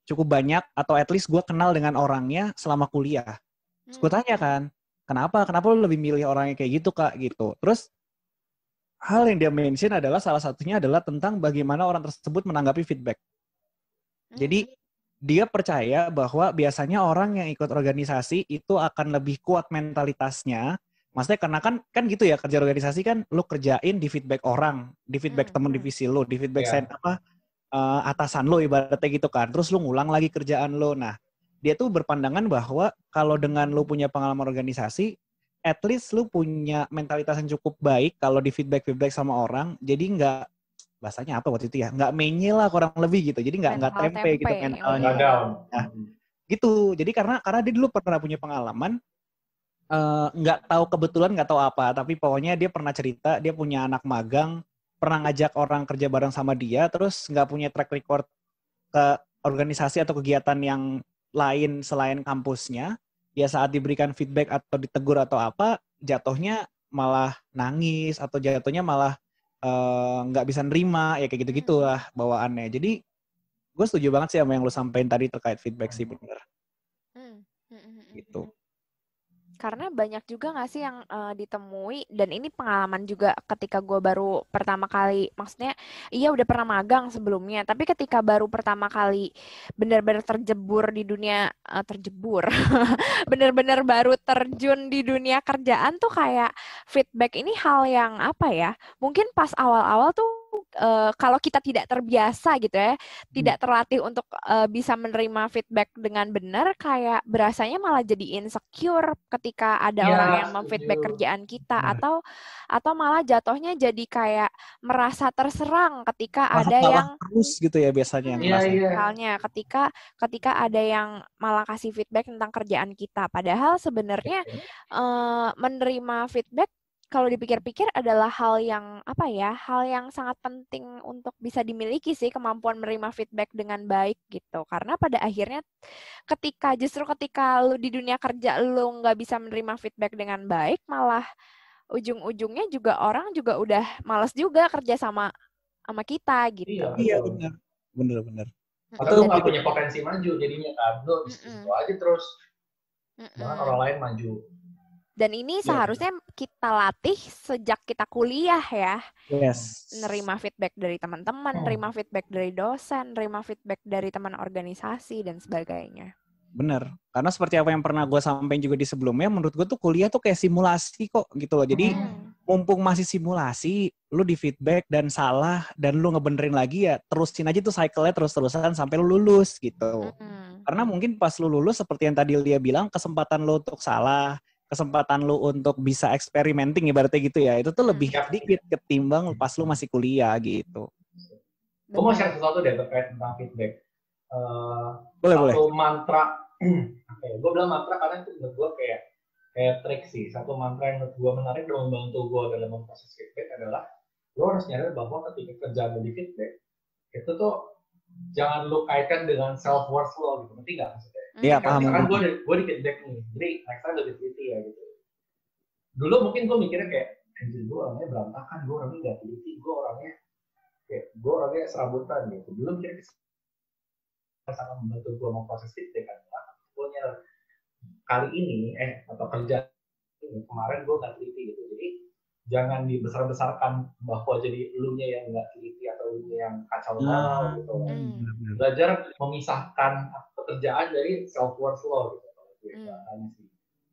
banyak atau at least gue kenal dengan orangnya selama kuliah. Terus gue tanya kan, kenapa lu lebih milih orangnya kayak gitu Kak gitu. Terus hal yang dia mention adalah salah satunya adalah tentang bagaimana orang tersebut menanggapi feedback. Jadi dia percaya bahwa biasanya orang yang ikut organisasi itu akan lebih kuat mentalitasnya. Maksudnya karena kan gitu ya, kerja organisasi kan lu kerjain di feedback orang, di feedback teman divisi lu, di feedback atasan lo ibaratnya gitu kan. Terus lu ngulang lagi kerjaan lo. Nah, dia tuh berpandangan bahwa kalau dengan lu punya pengalaman organisasi, at least lu punya mentalitas yang cukup baik kalau di feedback sama orang. Jadi nggak, bahasanya apa waktu itu ya, nggak menye lah kurang lebih gitu. Jadi nggak tempe gitu mentalnya. Nah, gitu. Jadi karena dia dulu pernah punya pengalaman, nggak tahu kebetulan nggak tahu apa, tapi pokoknya dia pernah cerita dia punya anak magang, pernah ngajak orang kerja bareng sama dia, terus nggak punya track record ke organisasi atau kegiatan yang lain selain kampusnya, ya saat diberikan feedback atau ditegur atau apa, jatuhnya malah nangis atau jatuhnya malah nggak bisa nerima, ya kayak gitu-gitu lah bawaannya. Jadi gue setuju banget sih sama yang lu sampein tadi terkait feedback sih, bener. Gitu. Karena banyak juga nggak sih yang ditemui, dan ini pengalaman juga ketika gue baru pertama kali, maksudnya iya udah pernah magang sebelumnya, tapi ketika baru pertama kali benar-benar terjebur di dunia, benar-benar baru terjun di dunia kerjaan tuh kayak feedback ini hal yang apa ya, mungkin pas awal-awal tuh kalau kita tidak terbiasa gitu ya, tidak terlatih untuk bisa menerima feedback dengan benar, kayak berasanya malah jadi insecure ketika ada orang yang memfeedback kerjaan kita, atau malah jatuhnya jadi kayak merasa terserang ketika ada yang terus gitu ya biasanya yang misalnya ketika ada yang malah kasih feedback tentang kerjaan kita, padahal sebenarnya menerima feedback kalau dipikir-pikir adalah hal yang sangat penting untuk bisa dimiliki sih, kemampuan menerima feedback dengan baik gitu. Karena pada akhirnya ketika lu di dunia kerja lu nggak bisa menerima feedback dengan baik, malah ujung-ujungnya juga orang juga udah malas juga kerja sama kita gitu. Iya benar. Atau lu nggak punya potensi maju jadinya kan, lu di situ aja terus, jangan orang lain maju. Dan ini seharusnya kita latih sejak kita kuliah ya. Yes. Nerima feedback dari teman-teman, nerima feedback dari dosen, nerima feedback dari teman organisasi, dan sebagainya. Bener. Karena seperti apa yang pernah gue sampaikan juga di sebelumnya, menurut gue tuh kuliah tuh kayak simulasi kok gitu loh. Jadi mumpung masih simulasi, lu di feedback dan salah, dan lu ngebenerin lagi ya, terusin aja tuh cycle-nya terus-terusan sampai lu lulus gitu. Karena mungkin pas lu lulus, seperti yang tadi Lia bilang, kesempatan lu untuk salah, kesempatan lu untuk bisa experimenting ibaratnya gitu ya, itu tuh lebih sedikit ketimbang pas lu masih kuliah gitu. Gue mau share sesuatu deh terkait tentang feedback. Boleh. Satu mantra, gue bilang mantra karena itu menurut gue kayak trik sih. Satu mantra yang menurut gue menarik dan membantu gue dalam memproses feedback adalah lo harus nyadar bahwa ketika kerjaan lo di feedback, itu tuh jangan lo kaitkan dengan self worth lo gitu, ngerti nggak maksudnya? Iya, paham. Karena gue di feedback nih, jadi next time lebih teliti ya gitu. Dulu mungkin gue mikirnya kayak, anjir gue orangnya berantakan, gue orangnya gak teliti, gue orangnya serabutan gitu. Dulu mikirnya sangat membantu gue memproses feedback kan. Gue kali ini, atau kerja ini, kemarin gue gak teliti gitu. Jadi jangan dibesar-besarkan bahwa jadi elunya yang gak teliti atau elunya yang kacau balau gitu. Belajar memisahkan pekerjaan dari self worth lo gitu.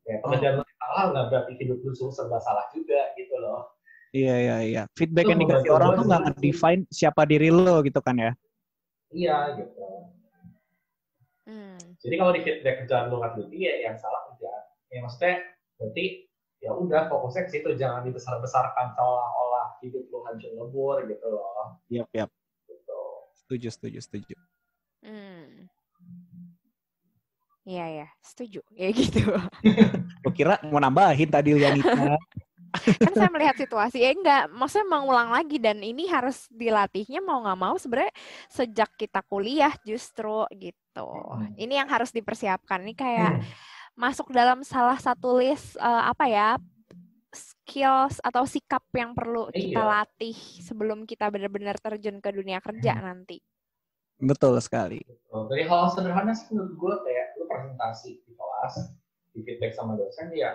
Ya, pekerjaan lo salah nggak berarti hidup lo serba salah juga gitu loh. Iya. Feedback yang dikasih orang tuh nggak nge-define siapa diri lo gitu kan ya? Iya gitu. Jadi kalau di feedback kerjaan lo nggak teliti ya yang salah kerjaan. Ya maksudnya berarti ya udah fokusnya ke situ, jangan dibesar-besarkan seolah-olah hidup lo hancur lebur gitu loh. Yap. Gitu. Setuju. Iya, setuju. Ya gitu. Gue kira mau nambahin tadi Lianita. Kan saya melihat situasi, enggak, maksudnya mengulang lagi, dan ini harus dilatihnya mau nggak mau sebenarnya sejak kita kuliah justru gitu. Ini yang harus dipersiapkan. Ini kayak masuk dalam salah satu list skills atau sikap yang perlu kita latih sebelum kita benar-benar terjun ke dunia kerja nanti. Betul sekali. Dari hal sederhana sih menurut gue kayak lu presentasi di kelas, di feedback sama dosen ya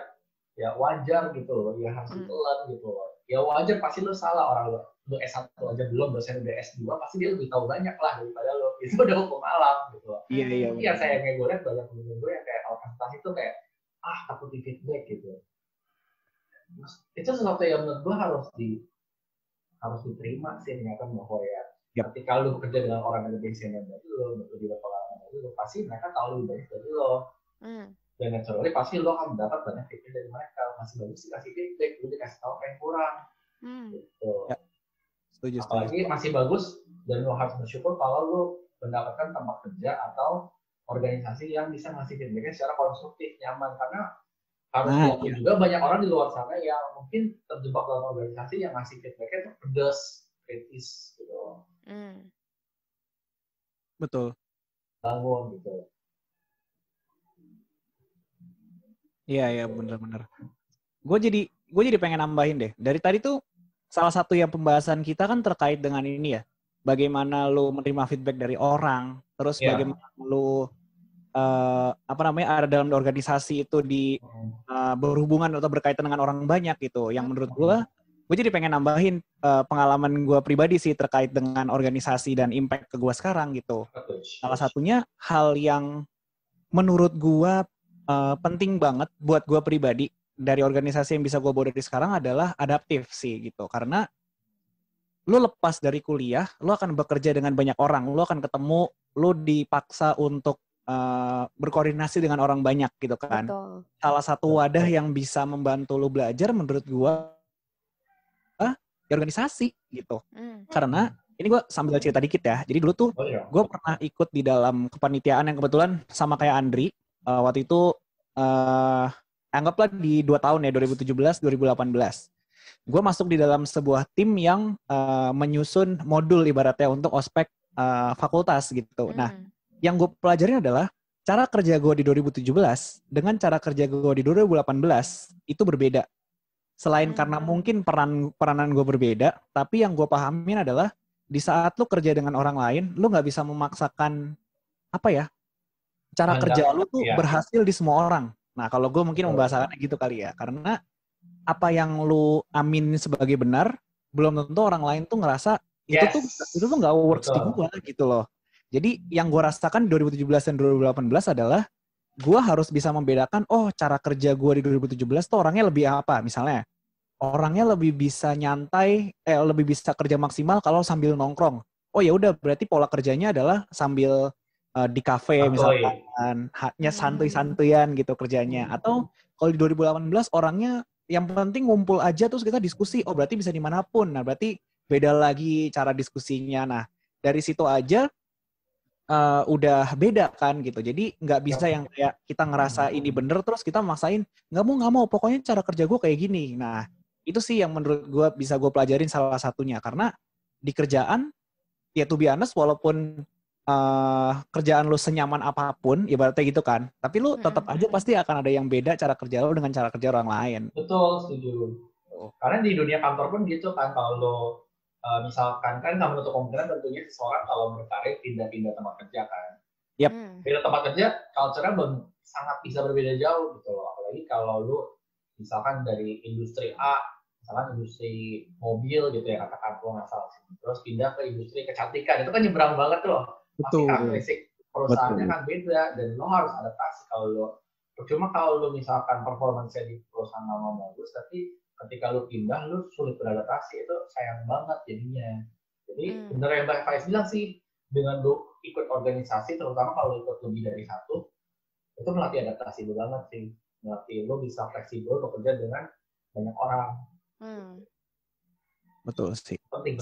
wajar gitu loh, ya harus ditelan gitu loh. Ya wajar pasti lu salah, orang lu S1 aja belum, dosen udah S2 pasti dia lebih tahu banyak lah daripada lu. Itu udah hukum alam gitu loh. Iya. Iya sayangnya gue lihat banyak temen gue yang kayak kalau presentasi itu kayak takut di feedback gitu. Itu sesuatu yang menurut gue harus diterima sih, ternyata bahwa ketika lu bekerja dengan orang yang lebih senior dari lu, lebih berpengalaman dari lu, pasti mereka tahu lebih banyak dari lu. Dan naturally pasti lu akan mendapat banyak feedback dari mereka. Masih bagus dikasih feedback, lu dikasih tahu apa yang kurang. Gitu. Ya. Setuju. Apalagi masih bagus dan lu harus bersyukur kalau lu mendapatkan tempat kerja atau organisasi yang bisa ngasih feedbacknya secara konstruktif, nyaman. Karena harus diakui juga banyak orang di luar sana yang mungkin terjebak dalam organisasi yang ngasih feedbacknya itu pedas, kritis gitu. Betul. Bangun gitu. Iya benar-benar. Gue jadi pengen nambahin deh. Dari tadi tuh salah satu yang pembahasan kita kan terkait dengan ini ya. Bagaimana lu menerima feedback dari orang, terus bagaimana lu ada dalam organisasi itu berhubungan atau berkaitan dengan orang banyak gitu. Yang menurut gue jadi pengen nambahin pengalaman gue pribadi sih terkait dengan organisasi dan impact ke gue sekarang gitu. Salah satunya hal yang menurut gue penting banget buat gue pribadi dari organisasi yang bisa gue bawa dari sekarang adalah adaptif sih gitu. Karena lu lepas dari kuliah, lu akan bekerja dengan banyak orang, lu akan ketemu, lu dipaksa untuk berkoordinasi dengan orang banyak gitu kan. Betul. Salah satu wadah yang bisa membantu lu belajar menurut gue organisasi gitu. Karena ini gue sambil cerita dikit ya. Jadi dulu tuh gue pernah ikut di dalam kepanitiaan yang kebetulan sama kayak Andri. Waktu itu anggaplah di 2 tahun ya, 2017-2018. Gue masuk di dalam sebuah tim yang menyusun modul ibaratnya untuk ospek fakultas gitu. Nah, yang gue pelajarin adalah cara kerja gue di 2017 dengan cara kerja gue di 2018 itu berbeda. Selain karena mungkin peranan gue berbeda, tapi yang gue pahamin adalah di saat lu kerja dengan orang lain, lu nggak bisa memaksakan cara kerja lu tuh berhasil di semua orang. Nah, kalau gue mungkin membahasakannya gitu kali ya. Karena apa yang lu amin sebagai benar, belum tentu orang lain tuh ngerasa itu tuh nggak works di gue gitu loh. Jadi yang gue rasakan di 2017 dan 2018 adalah gue harus bisa membedakan, cara kerja gue di 2017 tuh orangnya lebih apa. Misalnya, orangnya lebih bisa nyantai, lebih bisa kerja maksimal kalau sambil nongkrong. Oh ya udah, berarti pola kerjanya adalah sambil di kafe misalkan, hanya santuy-santuyan gitu kerjanya. Atau kalau di 2018 orangnya yang penting ngumpul aja terus kita diskusi, berarti bisa dimanapun. Nah berarti beda lagi cara diskusinya. Nah dari situ aja udah beda kan gitu. Jadi nggak bisa yang kayak kita ngerasa ini bener terus kita maksain nggak mau, pokoknya cara kerja gue kayak gini. Nah itu sih yang menurut gue bisa gue pelajarin salah satunya. Karena di kerjaan ya to be honest, walaupun kerjaan lu senyaman apapun, ibaratnya gitu kan. Tapi lu tetap aja pasti akan ada yang beda cara kerja lu dengan cara kerja orang lain. Betul, setuju. Karena di dunia kantor pun gitu kan, kalau lu misalkan kan sama satu kemungkinan tentunya seseorang kalau berkarir pindah-pindah tempat kerja kan. Yep. Pindah tempat kerja, culture-nya sangat bisa berbeda jauh gitu loh. Apalagi kalau lu misalkan dari industri A, misalkan industri mobil gitu ya, katakan lu nggak salah sih. Terus pindah ke industri kecantikan, itu kan nyebrang banget loh. Pasti karakteristik perusahaannya kan beda dan lo harus adaptasi. Cuma kalau lo misalkan performance-nya di perusahaan lama bagus, tapi ketika lo pindah lo sulit beradaptasi, itu sayang banget jadinya. Jadi bener yang Mbak Faiz bilang sih, dengan lo ikut organisasi, terutama kalau ikut lebih dari satu, itu melatih adaptasi lo banget sih. Melatih lo bisa fleksibel bekerja dengan banyak orang. Betul sih. Penting.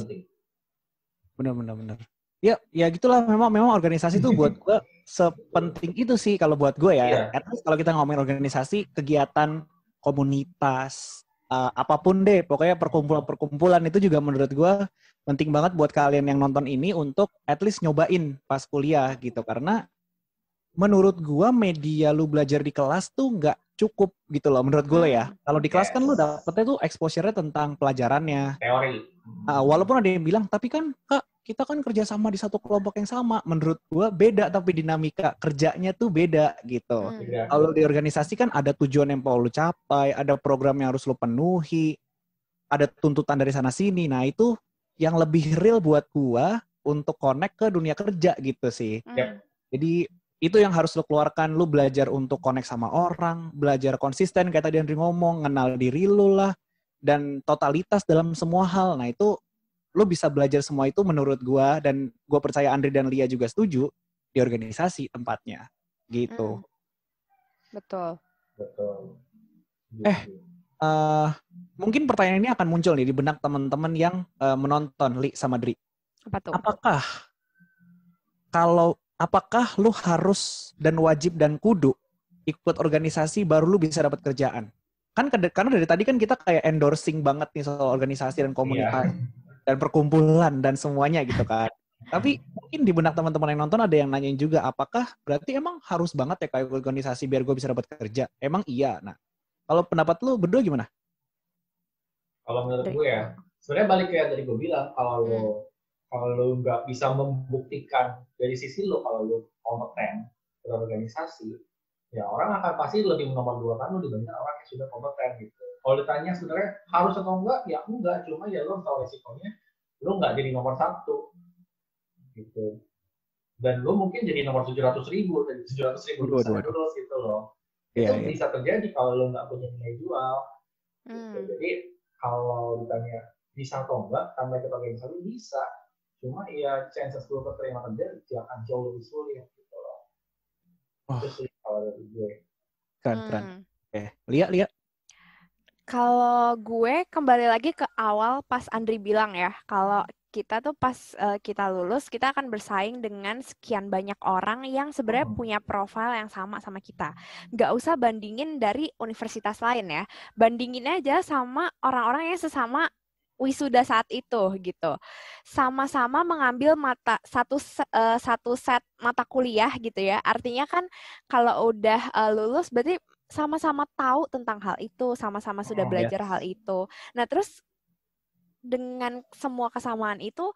Benar. Ya gitulah, memang organisasi tuh buat gue sepenting itu sih kalau buat gue ya. At least kalau kita ngomongin organisasi, kegiatan, komunitas, apapun deh, pokoknya perkumpulan itu juga menurut gue penting banget buat kalian yang nonton ini untuk at least nyobain pas kuliah gitu. Karena menurut gua media lu belajar di kelas tuh nggak cukup gitu loh menurut gue ya. Kalau di kelas kan lu dapetnya tuh exposure-nya tentang pelajarannya. Teori. Walaupun ada yang bilang, tapi kan Kak, kita kan kerja sama di satu kelompok yang sama. Menurut gue beda, tapi dinamika kerjanya tuh beda gitu. Kalau di organisasi kan ada tujuan yang mau lu capai, ada program yang harus lu penuhi, ada tuntutan dari sana sini. Nah itu yang lebih real buat gue untuk connect ke dunia kerja gitu sih. Jadi itu yang harus lo keluarkan, lo belajar untuk connect sama orang, belajar konsisten kayak tadi Andri ngomong, kenal diri lo lah, dan totalitas dalam semua hal. Nah itu lo bisa belajar semua itu menurut gue, dan gue percaya Andri dan Lia juga setuju, di organisasi tempatnya, gitu. Betul. Mungkin pertanyaan ini akan muncul nih di benak teman-teman yang menonton, Li sama Dri. Apa tuh? Apakah lu harus dan wajib dan kudu ikut organisasi baru lu bisa dapat kerjaan? Karena dari tadi kan kita kayak endorsing banget nih soal organisasi dan komunitas dan perkumpulan dan semuanya gitu kan. Tapi mungkin di benak teman-teman yang nonton ada yang nanyain juga, apakah berarti emang harus banget ya kayak organisasi biar gue bisa dapat kerja? Emang iya. Nah, kalau pendapat lu berdua gimana? Kalau menurut gue ya, sebenarnya balik kayak tadi gue bilang, kalau lu nggak bisa membuktikan dari sisi lu kalau lu kompeten berorganisasi, ya orang akan pasti lebih nomor 2 kan lu dibanding orang yang sudah kompeten gitu. Kalau ditanya sebenarnya harus atau enggak, ya enggak, cuma ya lu tahu resikonya, lu nggak jadi nomor 1 gitu. Dan lu mungkin jadi nomor 700.000 dari 700.000 lulus gitu loh. Itu bisa terjadi kalau lu nggak punya nilai jual. Gitu. Jadi kalau ditanya bisa atau enggak, tambah ikut organisasi bisa. Cuma ya chances gue keterima kerja akan jauh lebih sulit gitu loh. Itu sih kalau dari gue. Keren. Lia. Kalau gue kembali lagi ke awal pas Andri bilang ya, kalau kita tuh pas kita lulus, kita akan bersaing dengan sekian banyak orang yang sebenarnya punya profil yang sama kita. Nggak usah bandingin dari universitas lain ya. Bandingin aja sama orang-orang yang sesama wisuda saat itu gitu. Sama-sama mengambil satu set mata kuliah gitu ya. Artinya kan kalau udah lulus berarti sama-sama tahu tentang hal itu, sama-sama sudah belajar hal itu. Nah, terus dengan semua kesamaan itu,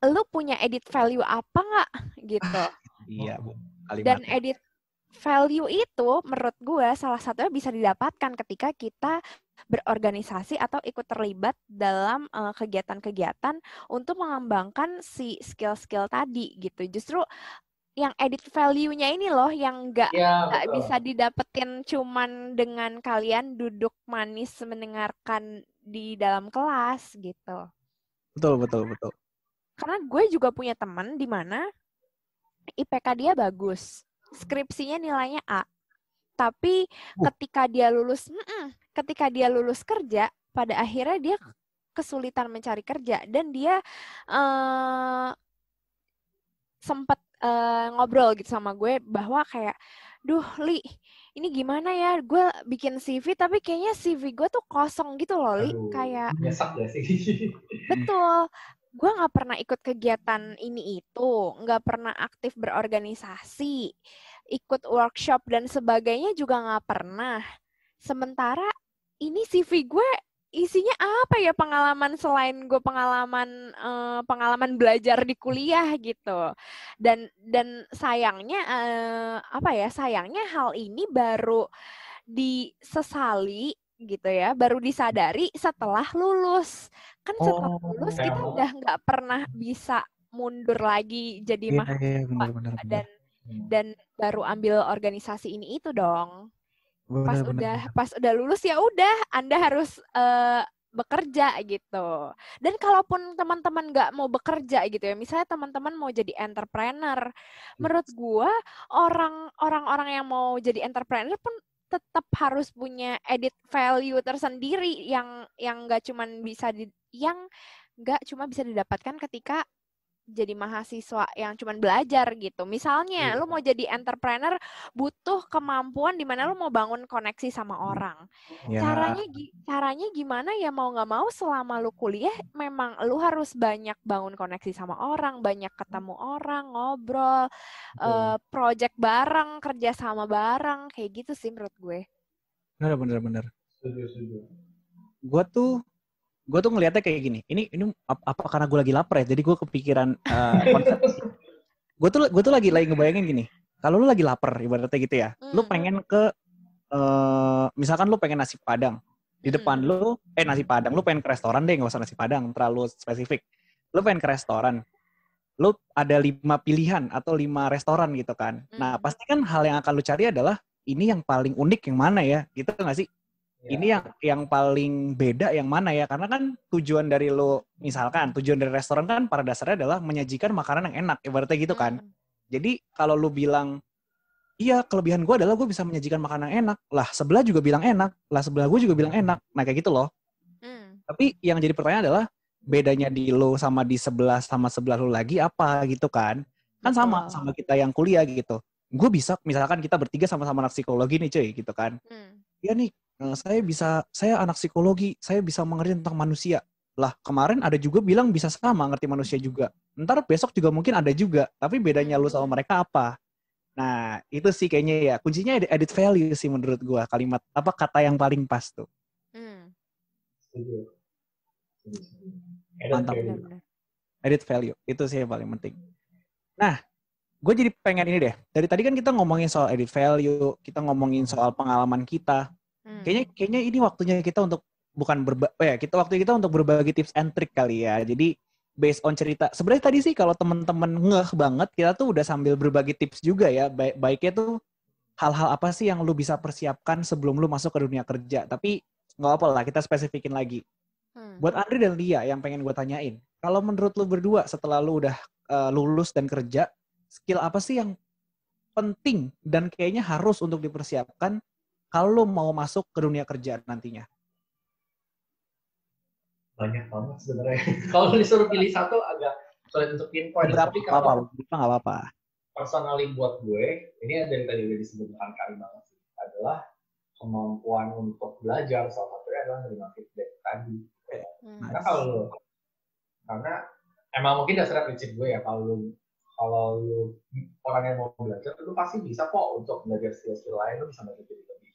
lu punya edit value apa nggak gitu? Iya, Bu. Dan edit value itu menurut gue salah satunya bisa didapatkan ketika kita berorganisasi atau ikut terlibat dalam kegiatan-kegiatan untuk mengembangkan si skill-skill tadi gitu. Justru yang edit value-nya ini loh yang nggak bisa didapetin cuman dengan kalian duduk manis mendengarkan di dalam kelas gitu. Betul. Karena gue juga punya teman di mana IPK dia bagus, skripsinya nilainya A. Tapi ketika dia lulus kerja, pada akhirnya dia kesulitan mencari kerja dan dia sempat ngobrol gitu sama gue bahwa kayak, duh Li, ini gimana ya, gue bikin CV tapi kayaknya CV gue tuh kosong gitu loh Li. Kayak nyesek gak sih? Betul, gue gak pernah ikut kegiatan ini itu, gak pernah aktif berorganisasi, ikut workshop dan sebagainya juga gak pernah. Sementara ini CV gue isinya apa ya, pengalaman selain gue pengalaman belajar di kuliah gitu. Dan sayangnya sayangnya hal ini baru disesali gitu ya, baru disadari setelah lulus. Kan setelah lulus kita udah nggak pernah bisa mundur lagi jadi mahasiswa dan baru ambil organisasi ini itu dong. Pas udah lulus ya udah Anda harus bekerja gitu. Dan kalaupun teman-teman nggak mau bekerja gitu ya, misalnya teman-teman mau jadi entrepreneur, menurut gua orang-orang yang mau jadi entrepreneur pun tetap harus punya edit value tersendiri yang nggak cuma bisa didapatkan ketika jadi mahasiswa yang cuman belajar gitu. Misalnya lu mau jadi entrepreneur, butuh kemampuan di mana lu mau bangun koneksi sama orang. Caranya gimana ya, mau nggak mau selama lu kuliah memang lu harus banyak bangun koneksi sama orang, banyak ketemu orang, ngobrol, project bareng, kerja sama bareng, kayak gitu sih menurut gue. Bener. Setuju. Gue tuh ngelihatnya kayak gini. Ini apa karena gue lagi lapar ya? Jadi gue kepikiran konsep. Gue tuh lagi ngebayangin gini. Kalau lu lagi lapar, ibaratnya gitu ya. Lu pengen ke misalkan lu pengen nasi Padang. Di depan lu nasi Padang. Lu pengen ke restoran deh, nggak usah nasi Padang, terlalu spesifik. Lu pengen ke restoran. Lu ada 5 pilihan atau 5 restoran gitu kan. Nah, pasti kan hal yang akan lu cari adalah ini yang paling unik yang mana ya? Gitu nggak sih? Ini yang paling beda yang mana ya? Karena kan tujuan dari lo, misalkan tujuan dari restoran kan pada dasarnya adalah menyajikan makanan yang enak, ibaratnya gitu kan. Jadi kalau lo bilang, iya kelebihan gue adalah gue bisa menyajikan makanan yang enak, lah sebelah juga bilang enak, lah sebelah gue juga bilang enak, nah kayak gitu loh. Tapi yang jadi pertanyaan adalah bedanya di lo sama di sebelah sama sebelah lo lagi apa gitu kan? Kan sama kita yang kuliah gitu. Gue bisa, misalkan kita bertiga sama-sama anak psikologi nih cuy gitu kan. Iya nih, saya anak psikologi, saya bisa mengerti tentang manusia. Lah, kemarin ada juga bilang bisa sama ngerti manusia juga. Ntar besok juga mungkin ada juga, tapi bedanya lu sama mereka apa? Nah, itu sih kayaknya ya, kuncinya added value sih menurut gua, kalimat, kata yang paling pas tuh. Mantap. Added value, itu sih yang paling penting. Nah, gue jadi pengen ini deh, dari tadi kan kita ngomongin soal added value, kita ngomongin soal pengalaman kita. Kayaknya ini waktunya kita untuk waktu kita untuk berbagi tips and trick kali ya. Jadi based on cerita. Sebenarnya tadi sih kalau teman-teman ngeh banget, kita tuh udah sambil berbagi tips juga ya. Baiknya tuh hal-hal apa sih yang lu bisa persiapkan sebelum lu masuk ke dunia kerja. Tapi nggak apa lah, kita spesifikin lagi. Buat Andri dan Lia yang pengen gue tanyain, kalau menurut lu berdua setelah lu udah lulus dan kerja, skill apa sih yang penting dan kayaknya harus untuk dipersiapkan kalau lo mau masuk ke dunia kerja nantinya? Banyak banget sebenarnya. Kalau disuruh pilih satu agak sulit untuk pinpoint. Tapi kalau nggak apa-apa. Personally buat gue, ini dari tadi udah disebutkan kali banget sih, adalah kemampuan untuk belajar. Salah satunya adalah menerima feedback tadi. Karena emang mungkin dasarnya prinsip gue ya, kalau lu orang yang mau belajar, lu pasti bisa kok untuk belajar skill-skill lain, lu bisa belajar jadi lebih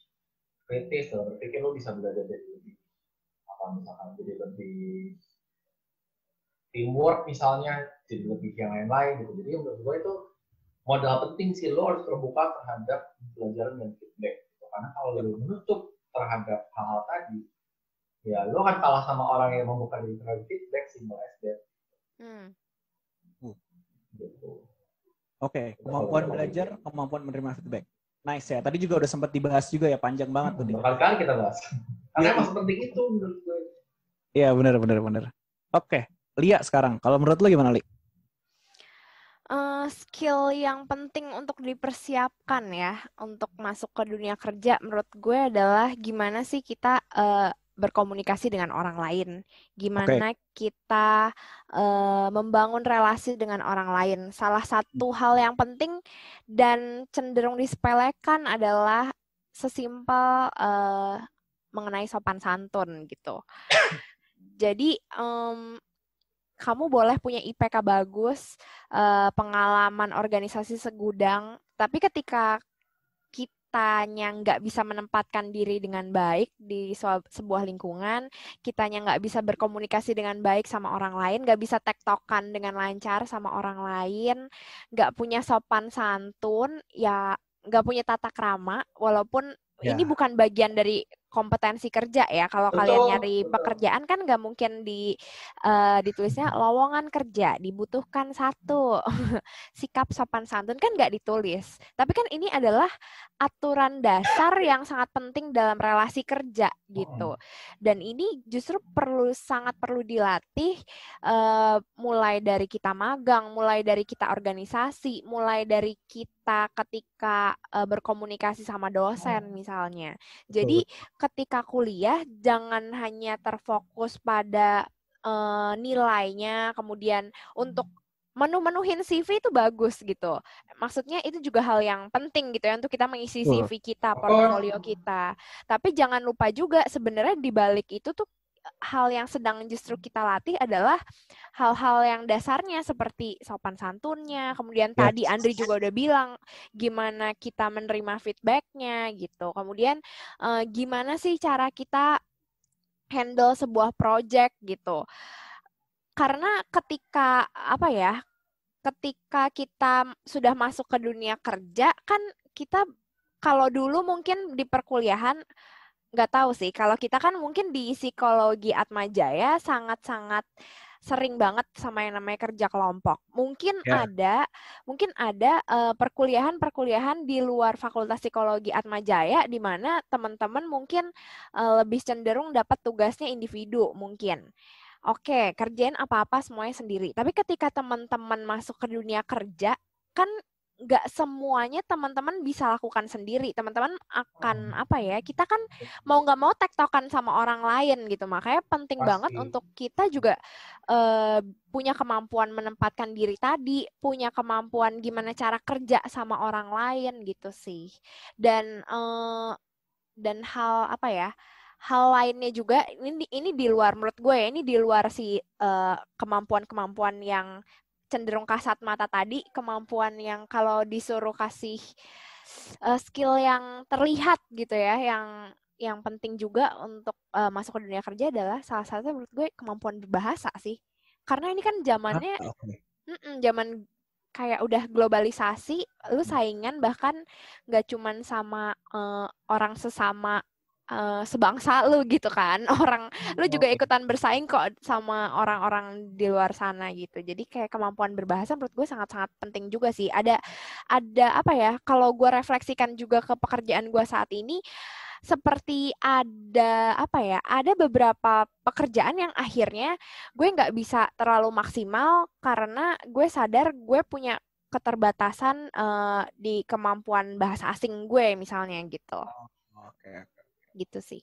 kritis, dalam berpikir lu bisa belajar jadi lebih misalkan jadi lebih teamwork misalnya, jadi lebih yang lain-lain gitu. Jadi menurut gue itu modal penting sih, lo harus terbuka terhadap pelajaran dan feedback gitu. Karena kalau lo menutup terhadap hal-hal tadi, ya lo akan kalah sama orang yang membuka diri terhadap feedback, simple as that. Gitu. Oke, kemampuan belajar, kemampuan menerima feedback. Nice ya. Tadi juga udah sempat dibahas juga ya, panjang banget tuh. Berkali-kali kita bahas. Karena emang sepenting itu menurut gue. Iya, benar. Oke, Lia sekarang. Kalau menurut lo gimana, Li? Skill yang penting untuk dipersiapkan ya untuk masuk ke dunia kerja menurut gue adalah gimana sih kita berkomunikasi dengan orang lain, gimana kita membangun relasi dengan orang lain. Salah satu hal yang penting dan cenderung disepelekan adalah sesimpel mengenai sopan santun gitu. Jadi kamu boleh punya IPK bagus, pengalaman organisasi segudang, tapi ketika kitanya nggak bisa menempatkan diri dengan baik di sebuah lingkungan, kitanya nggak bisa berkomunikasi dengan baik sama orang lain, nggak bisa tektokan dengan lancar sama orang lain, nggak punya sopan santun, ya nggak punya tata krama, walaupun ini bukan bagian dari kompetensi kerja ya. Kalau kalian nyari pekerjaan kan nggak mungkin ditulisnya lowongan kerja dibutuhkan 1 sikap sopan santun, kan nggak ditulis. Tapi kan ini adalah aturan dasar yang sangat penting dalam relasi kerja gitu. Dan ini justru sangat perlu dilatih mulai dari kita magang, mulai dari kita organisasi, mulai dari kita ketika berkomunikasi sama dosen misalnya. Jadi ketika kuliah jangan hanya terfokus pada nilainya, kemudian untuk menu-menuhin CV itu bagus gitu. Maksudnya itu juga hal yang penting gitu ya untuk kita mengisi CV kita, portfolio kita. Tapi jangan lupa juga sebenarnya di balik itu tuh hal yang sedang justru kita latih adalah hal-hal yang dasarnya seperti sopan santunnya. Kemudian tadi Andri juga udah bilang gimana kita menerima feedbacknya gitu. Kemudian gimana sih cara kita handle sebuah project gitu. Karena ketika ketika kita sudah masuk ke dunia kerja kan kita kalau dulu mungkin di perkuliahan nggak tahu sih, kalau kita kan mungkin di psikologi Atmajaya sangat-sangat sering banget sama yang namanya kerja kelompok. Mungkin ada perkuliahan di luar Fakultas Psikologi Atmajaya di mana teman-teman mungkin lebih cenderung dapat tugasnya individu mungkin. Oke, kerjain apa-apa semuanya sendiri. Tapi ketika teman-teman masuk ke dunia kerja, kan nggak semuanya teman-teman bisa lakukan sendiri. Teman-teman akan kita kan mau nggak mau tektokan sama orang lain gitu. Makanya penting banget untuk kita juga punya kemampuan menempatkan diri tadi, punya kemampuan gimana cara kerja sama orang lain gitu sih. Dan hal lainnya juga ini di luar menurut gue ya, ini di luar si kemampuan-kemampuan yang cenderung kasat mata tadi, kemampuan yang kalau disuruh kasih skill yang terlihat gitu ya, yang penting juga untuk masuk ke dunia kerja adalah salah satunya menurut gue kemampuan berbahasa sih. Karena ini kan zamannya zaman kayak udah globalisasi, lu saingan bahkan nggak cuman sama orang sesama sebangsa lu gitu kan, lu juga ikutan bersaing kok sama orang-orang di luar sana gitu. Jadi kayak kemampuan berbahasa menurut gue sangat-sangat penting juga sih. Ada kalau gue refleksikan juga ke pekerjaan gue saat ini, seperti ada beberapa pekerjaan yang akhirnya gue nggak bisa terlalu maksimal karena gue sadar gue punya keterbatasan di kemampuan bahasa asing gue misalnya gitu. Oke. Gitu sih.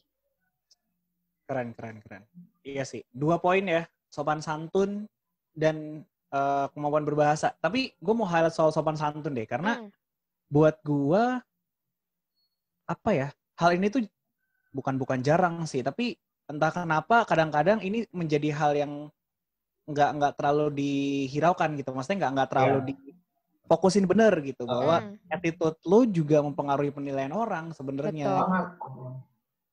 Keren. Iya sih. 2 poin ya, sopan santun dan kemampuan berbahasa. Tapi gue mau highlight soal sopan santun deh, karena buat gue hal ini tuh bukan jarang sih, tapi entah kenapa kadang-kadang ini menjadi hal yang nggak terlalu dihiraukan gitu. Maksudnya nggak terlalu difokusin bener gitu, bahwa attitude lo juga mempengaruhi penilaian orang sebenarnya.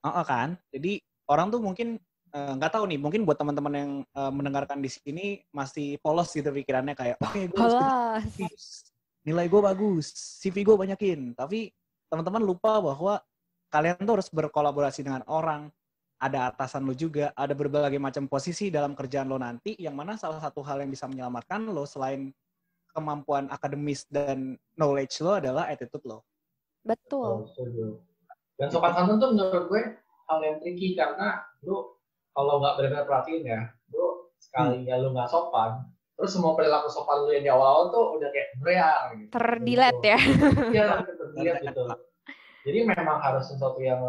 Kan, jadi orang tuh mungkin nggak tahu nih, mungkin buat teman-teman yang mendengarkan di sini masih polos gitu pikirannya kayak, oke, nilai gue bagus, CV gue banyakin, tapi teman-teman lupa bahwa kalian tuh harus berkolaborasi dengan orang, ada atasan lo juga, ada berbagai macam posisi dalam kerjaan lo nanti, yang mana salah satu hal yang bisa menyelamatkan lo selain kemampuan akademis dan knowledge lo adalah attitude lo. Betul. Dan sopan santun tuh menurut gue hal yang tricky karena lu kalau nggak benar-benar perhatiin ya, lu sekalinya lu nggak sopan, terus semua perilaku sopan lu yang di awal-awal tuh udah kayak bereang gitu. Terdilet ya. Iya, terdilet gitu. Jadi memang harus sesuatu yang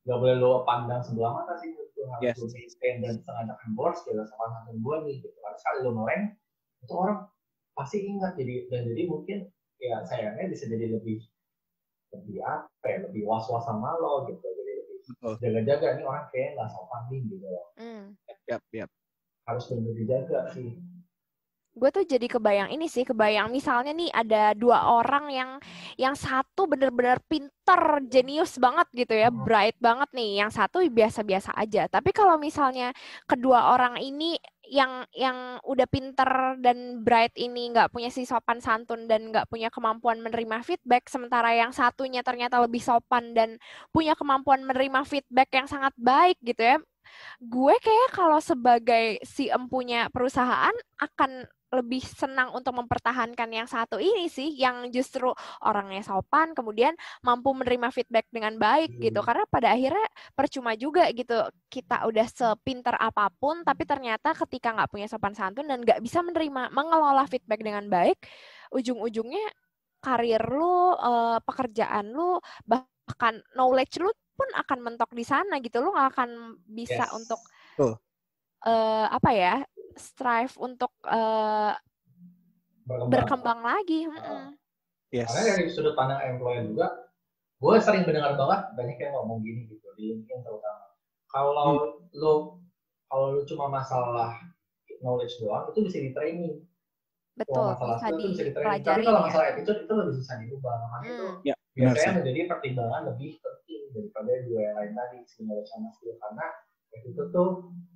nggak boleh lu pandang sebelah mata sih, itu harus lu maintain dan setengah endorse gitu, sopan santun gue nih gitu. Karena sekali lu ngeleng, itu orang pasti ingat jadi mungkin ya sayangnya bisa jadi lebih was-was sama lo gitu, jadi lebih jaga-jaga nih orang kayak nggak sopan nih gitu loh. Yap. Harus benar dijaga sih. Gue tuh jadi kebayang misalnya nih ada 2 orang yang satu bener-bener pinter, jenius banget gitu ya, bright banget nih, yang satu biasa-biasa aja. Tapi kalau misalnya kedua orang ini yang udah pinter dan bright ini nggak punya si sopan santun dan nggak punya kemampuan menerima feedback, sementara yang satunya ternyata lebih sopan dan punya kemampuan menerima feedback yang sangat baik gitu ya, gue kayak kalau sebagai si empunya perusahaan akan lebih senang untuk mempertahankan yang satu ini sih, yang justru orangnya sopan, kemudian mampu menerima feedback dengan baik gitu. Karena pada akhirnya percuma juga gitu, kita udah sepinter apapun, tapi ternyata ketika nggak punya sopan santun dan nggak bisa mengelola feedback dengan baik, ujung-ujungnya karir lu, pekerjaan lu, bahkan knowledge lu pun akan mentok di sana gitu. Lu nggak akan bisa untuk strive untuk berkembang lagi. Yes. Karena dari sudut pandang employer juga, gue sering mendengar banget banyak yang ngomong gini gitu di LinkedIn terutama. Kalau lu cuma masalah knowledge doang itu bisa di training. Betul, masalah bisa itu bisa di training. dipelajari. Tapi kalau masalah attitude itu lebih susah diubah. Makanya itu biasanya menjadi pertimbangan lebih penting daripada dua yang lain tadi, skill sama skill, karena attitude tuh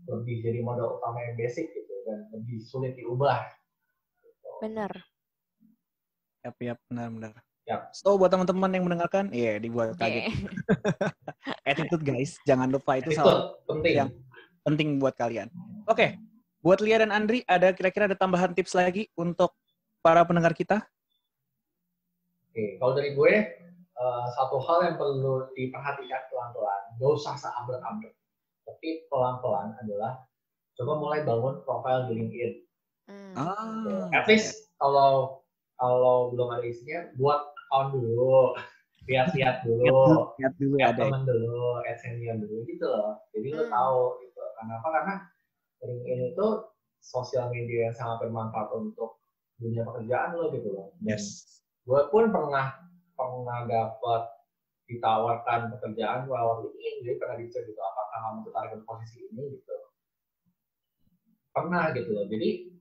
lebih jadi modal utama yang basic gitu dan lebih sulit diubah. Benar. Yap, benar. Yap. So buat teman-teman yang mendengarkan, dibuat kaget. Attitude guys, jangan lupa itu salah penting. Yang penting buat kalian. Oke, buat Lia dan Andri, kira-kira ada tambahan tips lagi untuk para pendengar kita? Oke, kalau dari gue, satu hal yang perlu diperhatikan pelan-pelan, gak usah seabrek-abrek, tapi pelan-pelan adalah coba mulai bangun profile di LinkedIn. At least kalau belum ada isinya, buat account dulu, lihat-lihat dulu, add teman dulu, add senior dulu gitu loh. Jadi lo tahu gitu. Kenapa? Karena LinkedIn itu sosial media yang sangat bermanfaat untuk dunia pekerjaan lo gitu loh. Gue pun pernah dapat ditawarkan pekerjaan lewat LinkedIn, jadi pernah dicek gitu, apakah kamu tertarik ke posisi ini gitu. Pernah gitu loh. Jadi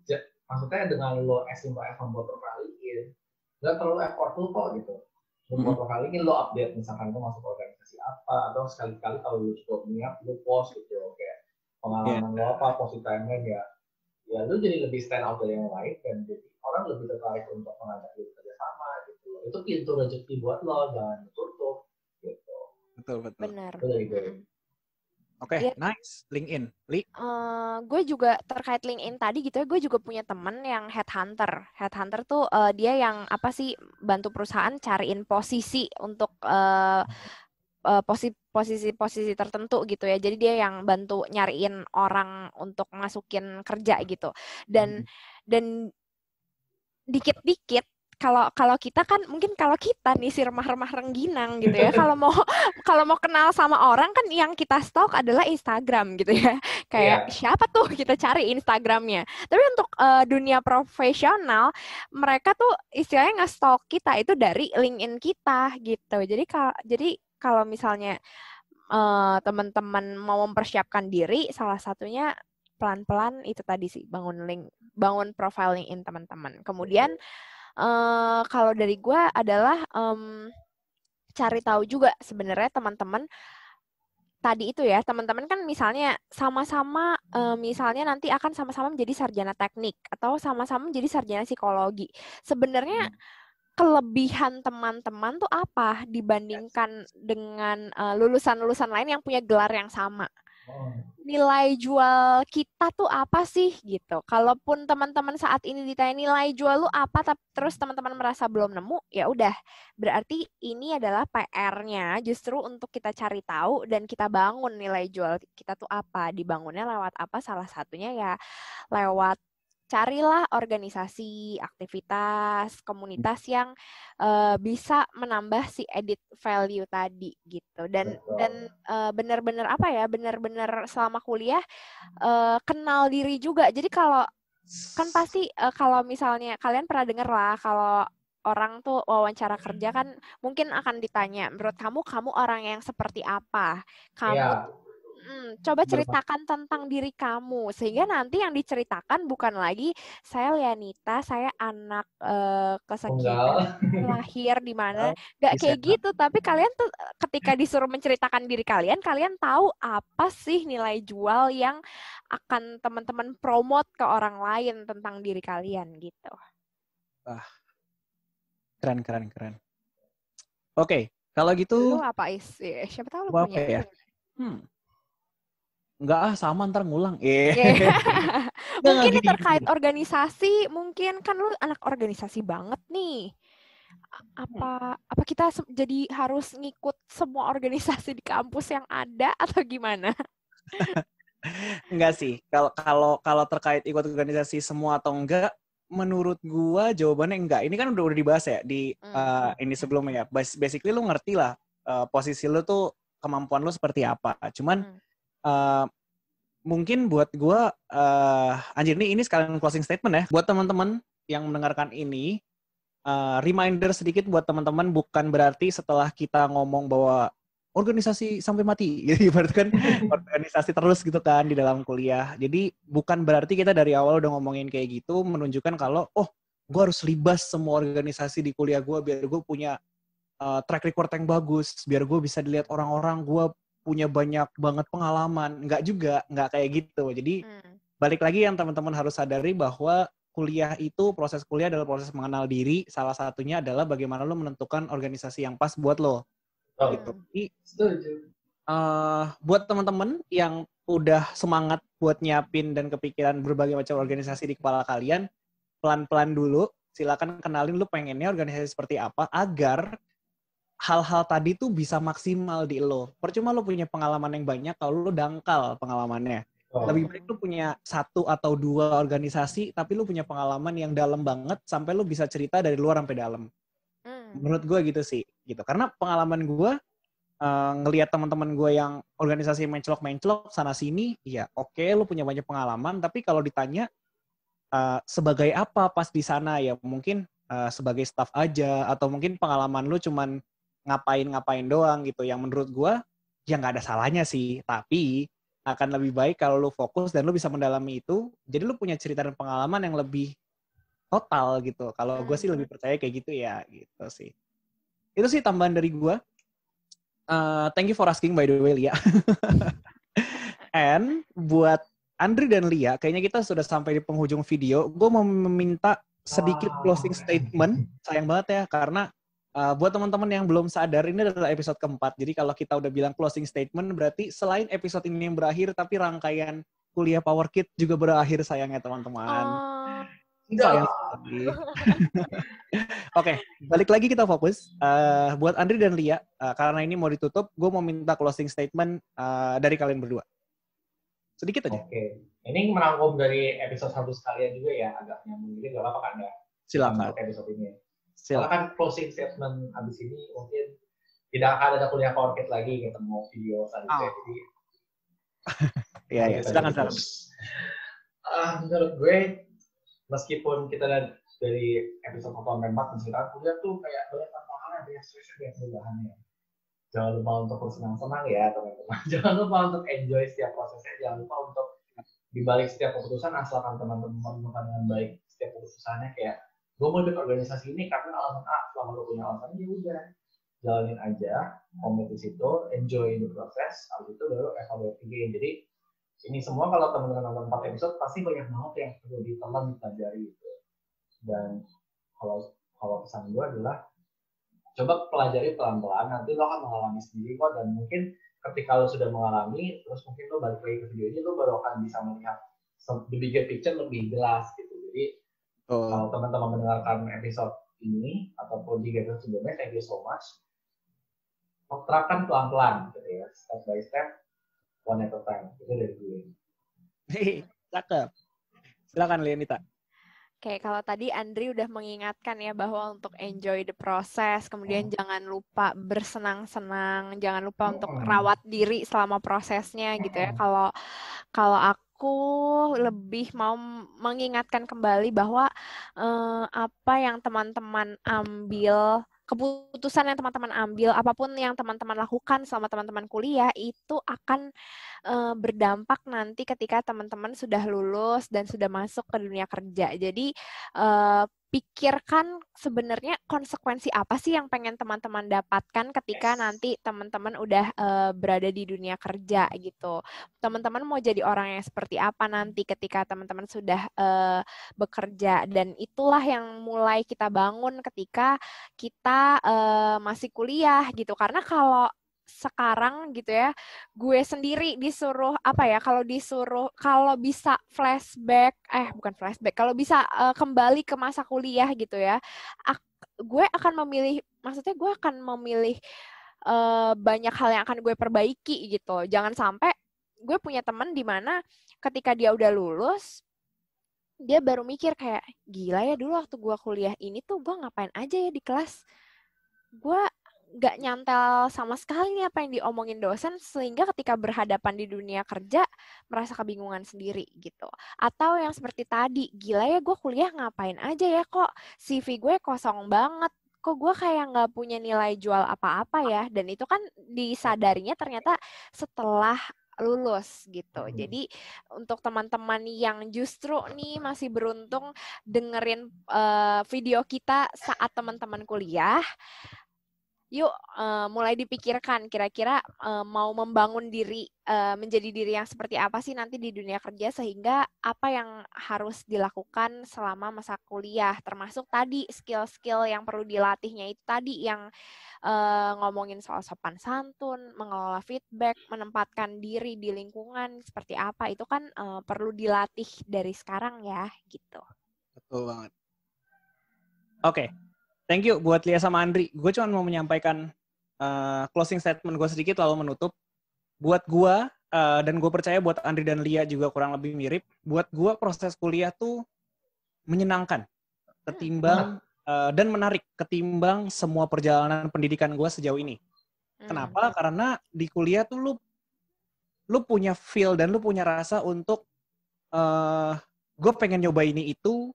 maksudnya dengan lo simple as membuat profile LinkedIn, nggak terlalu effortful kok gitu. Membuat profile LinkedIn, lo update misalkan lo masuk organisasi apa, atau sekali-kali kalau lo cukup niat, lo post gitu, kayak pengalaman lo apa, positif timeline ya lo jadi lebih stand out dari yang lain, dan jadi orang lebih tertarik untuk mengajak lo kerja sama gitu loh. Itu pintu rezeki buat lo, jangan tutup gitu. Betul. Benar. Itu dari gue. Oke, nice. LinkedIn. Gue juga terkait LinkedIn tadi gitu ya, gue juga punya temen yang headhunter. Headhunter tuh dia yang bantu perusahaan cariin posisi untuk posisi tertentu gitu ya. Jadi dia yang bantu nyariin orang untuk masukin kerja gitu. Dan dikit-dikit kalau kita kan mungkin kalau kita nih si remah-remah rengginang gitu ya, kalau mau kenal sama orang kan yang kita stalk adalah Instagram gitu ya, kayak siapa tuh kita cari Instagramnya. Tapi untuk dunia profesional mereka tuh istilahnya nge-stalk kita itu dari LinkedIn kita gitu. Jadi kalau misalnya teman-teman mau mempersiapkan diri, salah satunya pelan-pelan itu tadi sih, bangun profile LinkedIn teman-teman. Kemudian kalau dari gue adalah cari tahu juga sebenarnya teman-teman tadi itu ya, teman-teman kan misalnya sama-sama misalnya nanti akan sama-sama menjadi sarjana teknik atau sama-sama menjadi sarjana psikologi. Sebenarnya kelebihan teman-teman tuh apa dibandingkan dengan lulusan-lulusan lain yang punya gelar yang sama? Nilai jual kita tuh apa sih gitu. Kalaupun teman-teman saat ini ditanya nilai jual lu apa, terus teman-teman merasa belum nemu, ya udah berarti ini adalah PR-nya justru untuk kita cari tahu dan kita bangun nilai jual kita tuh apa. Dibangunnya lewat apa? Salah satunya ya lewat carilah organisasi, aktivitas, komunitas yang bisa menambah si edit value tadi gitu. Dan benar-benar benar-benar selama kuliah kenal diri juga. Jadi kalau kan pasti kalau misalnya kalian pernah dengar lah kalau orang tuh wawancara kerja kan mungkin akan ditanya, menurut kamu orang yang seperti apa? Coba ceritakan tentang diri kamu, sehingga nanti yang diceritakan bukan lagi saya Lianita, saya anak kesekian, lahir di mana, nggak kayak gitu. Tapi kalian tuh ketika disuruh menceritakan diri kalian tahu apa sih nilai jual yang akan teman-teman promote ke orang lain tentang diri kalian gitu. Keren. Oke, kalau gitu. Lu apa Is? Siapa tahu lu punya. Ya? Enggak sama ntar ngulang. Mungkin ini terkait organisasi, mungkin kan lu anak organisasi banget nih. Apa kita jadi harus ngikut semua organisasi di kampus yang ada atau gimana? Enggak sih. Kalau terkait ikut organisasi semua atau enggak, menurut gua jawabannya enggak. Ini kan udah dibahas ya di ini sebelumnya ya. Basically lu ngerti lah posisi lu tuh, kemampuan lu seperti apa. Cuman mungkin buat gue, anjir ini sekalian closing statement ya. Buat teman-teman yang mendengarkan ini, reminder sedikit buat teman-teman, bukan berarti setelah kita ngomong bahwa organisasi sampai mati, gitu berarti kan organisasi terus gitu kan di dalam kuliah. Jadi bukan berarti kita dari awal udah ngomongin kayak gitu, menunjukkan kalau gue harus libas semua organisasi di kuliah gue biar gue punya track record yang bagus, biar gue bisa dilihat orang-orang gue punya banyak banget pengalaman. Nggak kayak gitu. Jadi balik lagi yang teman-teman harus sadari bahwa kuliah itu, proses kuliah adalah proses mengenal diri. Salah satunya adalah bagaimana lo menentukan organisasi yang pas buat lo. Gitu. Jadi, buat teman-teman yang udah semangat buat nyiapin dan kepikiran berbagai macam organisasi di kepala kalian, pelan-pelan dulu, silakan kenalin lu pengennya organisasi seperti apa, agar hal-hal tadi tuh bisa maksimal di lo. Percuma lo punya pengalaman yang banyak kalau lo dangkal pengalamannya. Lebih baik lo punya 1 atau 2 organisasi, tapi lo punya pengalaman yang dalam banget, sampai lo bisa cerita dari luar sampai dalam. Menurut gue gitu sih, gitu. Karena pengalaman gue ngelihat teman-teman gue yang organisasi menclok sana sini, ya oke, lo punya banyak pengalaman, tapi kalau ditanya sebagai apa pas di sana, ya mungkin sebagai staff aja, atau mungkin pengalaman lo cuman ngapain doang gitu. Yang menurut gue ya nggak ada salahnya sih, tapi akan lebih baik kalau lo fokus dan lo bisa mendalami itu, jadi lo punya cerita dan pengalaman yang lebih total gitu. Kalau gue sih lebih percaya kayak gitu ya, gitu sih. Itu sih tambahan dari gue. Thank you for asking by the way, Lia. And buat Andri dan Lia, kayaknya kita sudah sampai di penghujung video. Gue mau meminta sedikit closing statement. Sayang banget ya, karena buat teman-teman yang belum sadar, ini adalah episode keempat. Jadi kalau kita udah bilang closing statement, berarti selain episode ini yang berakhir, tapi rangkaian kuliah Power Kid juga berakhir, sayangnya teman-teman. Sayang sekali. Oke, balik lagi kita fokus. Buat Andri dan Lia, karena ini mau ditutup, gue mau minta closing statement dari kalian berdua. Sedikit aja. Oke. Ini merangkum dari episode 1 sekalian juga ya, agak nyambung. Jadi gak apa-apa kan ya? Silakan. Episode ini. Silakan. Kan closing statement abis ini mungkin tidak akan ada kuliah Power Kid lagi, ketemu video selanjutnya. Jadi iya, silakan. Menurut gue, meskipun kita dari episode 1 sampai 4 menceritakan kuliah tuh kayak banyak tantangan, banyak stresnya, banyak perubahannya. Jangan lupa untuk bersenang-senang ya teman-teman. Jangan lupa untuk enjoy setiap prosesnya. Jangan lupa untuk dibalik setiap keputusan, asalkan teman-teman menemukan dengan baik setiap keputusannya. Kayak gue mau ikut organisasi ini karena alasan A. Selama lo punya alasan, ya udah jalanin aja, komit di situ, enjoy the process. Habis itu baru evaluate again. Jadi ini semua kalau teman-teman nonton 4 episode pasti banyak banget yang perlu ditelan, dipelajari gitu. Dan kalau pesan gue adalah coba pelajari pelan-pelan, nanti lo akan mengalami sendiri kok. Dan mungkin ketika lo sudah mengalami, terus mungkin lo balik lagi ke video ini, lo baru akan bisa melihat the bigger picture lebih jelas gitu. Jadi kalau teman-teman mendengarkan episode ini ataupun 3 episode sebelumnya, thank you so much. Terapkan pelan-pelan gitu ya, step by step, one at a time. Itu dari gue. Cakep. Silakan Lianita. Oke, kalau tadi Andri udah mengingatkan ya bahwa untuk enjoy the process, kemudian jangan lupa bersenang-senang, jangan lupa untuk rawat diri selama prosesnya gitu ya. Kalau aku lebih mau mengingatkan kembali bahwa apa yang teman-teman ambil, keputusan yang teman-teman ambil, apapun yang teman-teman lakukan selama teman-teman kuliah itu akan berdampak nanti ketika teman-teman sudah lulus dan sudah masuk ke dunia kerja. Jadi pikirkan sebenarnya konsekuensi apa sih yang pengen teman-teman dapatkan ketika nanti teman-teman udah berada di dunia kerja gitu. Teman-teman mau jadi orang yang seperti apa nanti ketika teman-teman sudah bekerja, dan itulah yang mulai kita bangun ketika kita masih kuliah gitu. Karena kalau sekarang gitu ya, gue sendiri disuruh kalau bisa flashback, kalau bisa kembali ke masa kuliah gitu ya, gue akan memilih banyak hal yang akan gue perbaiki gitu. Jangan sampai gue punya teman di mana ketika dia udah lulus, dia baru mikir kayak, gila ya dulu waktu gue kuliah ini tuh gue ngapain aja ya di kelas, gue nggak nyantel sama sekali nih apa yang diomongin dosen, sehingga ketika berhadapan di dunia kerja merasa kebingungan sendiri gitu. Atau yang seperti tadi, gila ya gue kuliah ngapain aja ya, kok CV gue kosong banget, kok gue kayak nggak punya nilai jual apa-apa ya. Dan itu kan disadarinya ternyata setelah lulus gitu. Jadi untuk teman-teman yang justru nih masih beruntung dengerin video kita saat teman-teman kuliah, yuk mulai dipikirkan kira-kira mau membangun diri menjadi diri yang seperti apa sih nanti di dunia kerja, sehingga apa yang harus dilakukan selama masa kuliah, termasuk tadi skill-skill yang perlu dilatihnya itu tadi yang ngomongin soal sopan santun, mengelola feedback, menempatkan diri di lingkungan seperti apa, itu kan perlu dilatih dari sekarang ya gitu. Betul banget. Oke. Thank you buat Lia sama Andri. Gue cuma mau menyampaikan closing statement gue sedikit lalu menutup. Buat gue, dan gue percaya buat Andri dan Lia juga kurang lebih mirip, buat gue proses kuliah tuh menyenangkan ketimbang dan menarik ketimbang semua perjalanan pendidikan gue sejauh ini. Kenapa? Karena di kuliah tuh lu punya feel dan lu punya rasa untuk gue pengen nyoba ini itu,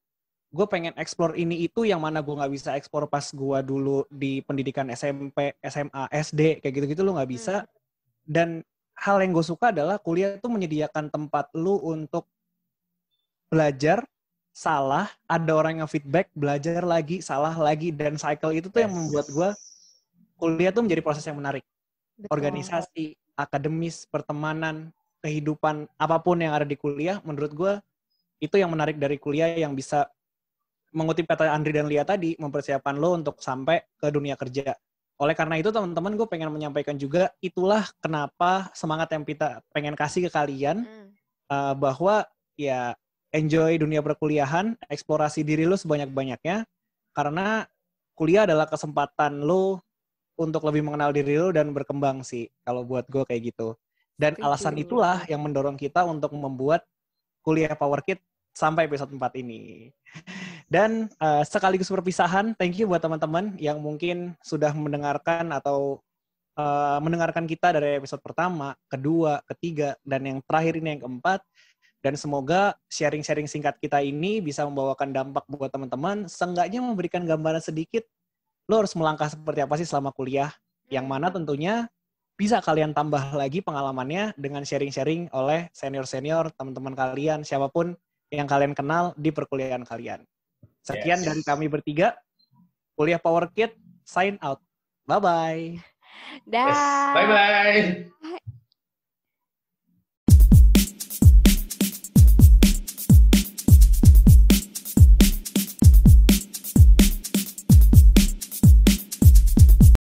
gue pengen explore ini itu yang mana gue nggak bisa explore pas gue dulu di pendidikan SMP, SMA, SD, kayak gitu-gitu lu nggak bisa. Dan hal yang gue suka adalah kuliah tuh menyediakan tempat lu untuk belajar, salah, ada orang yang feedback, belajar lagi, salah lagi, dan cycle itu tuh yang membuat gue kuliah tuh menjadi proses yang menarik. Betul. Organisasi, akademis, pertemanan, kehidupan, apapun yang ada di kuliah, menurut gue itu yang menarik dari kuliah yang bisa mengutip kata Andri dan Lia tadi, mempersiapkan lo untuk sampai ke dunia kerja. Oleh karena itu teman-teman, gue pengen menyampaikan juga, itulah kenapa semangat yang kita pengen kasih ke kalian, bahwa ya enjoy dunia perkuliahan, eksplorasi diri lo sebanyak-banyaknya, karena kuliah adalah kesempatan lo untuk lebih mengenal diri lo dan berkembang sih, kalau buat gue kayak gitu. Dan alasan itulah yang mendorong kita untuk membuat Kuliah Power Kid sampai episode 4 ini. Dan sekaligus perpisahan, thank you buat teman-teman yang mungkin sudah mendengarkan atau mendengarkan kita dari episode pertama, kedua, ketiga, dan yang terakhir ini yang keempat. Dan semoga sharing-sharing singkat kita ini bisa membawakan dampak buat teman-teman, seenggaknya memberikan gambaran sedikit, lo harus melangkah seperti apa sih selama kuliah, yang mana tentunya bisa kalian tambah lagi pengalamannya dengan sharing-sharing oleh senior-senior, teman-teman kalian, siapapun yang kalian kenal di perkuliahan kalian. Sekian dari kami bertiga. Kuliah Power Kid, sign out. Bye-bye. Dah. Bye-bye.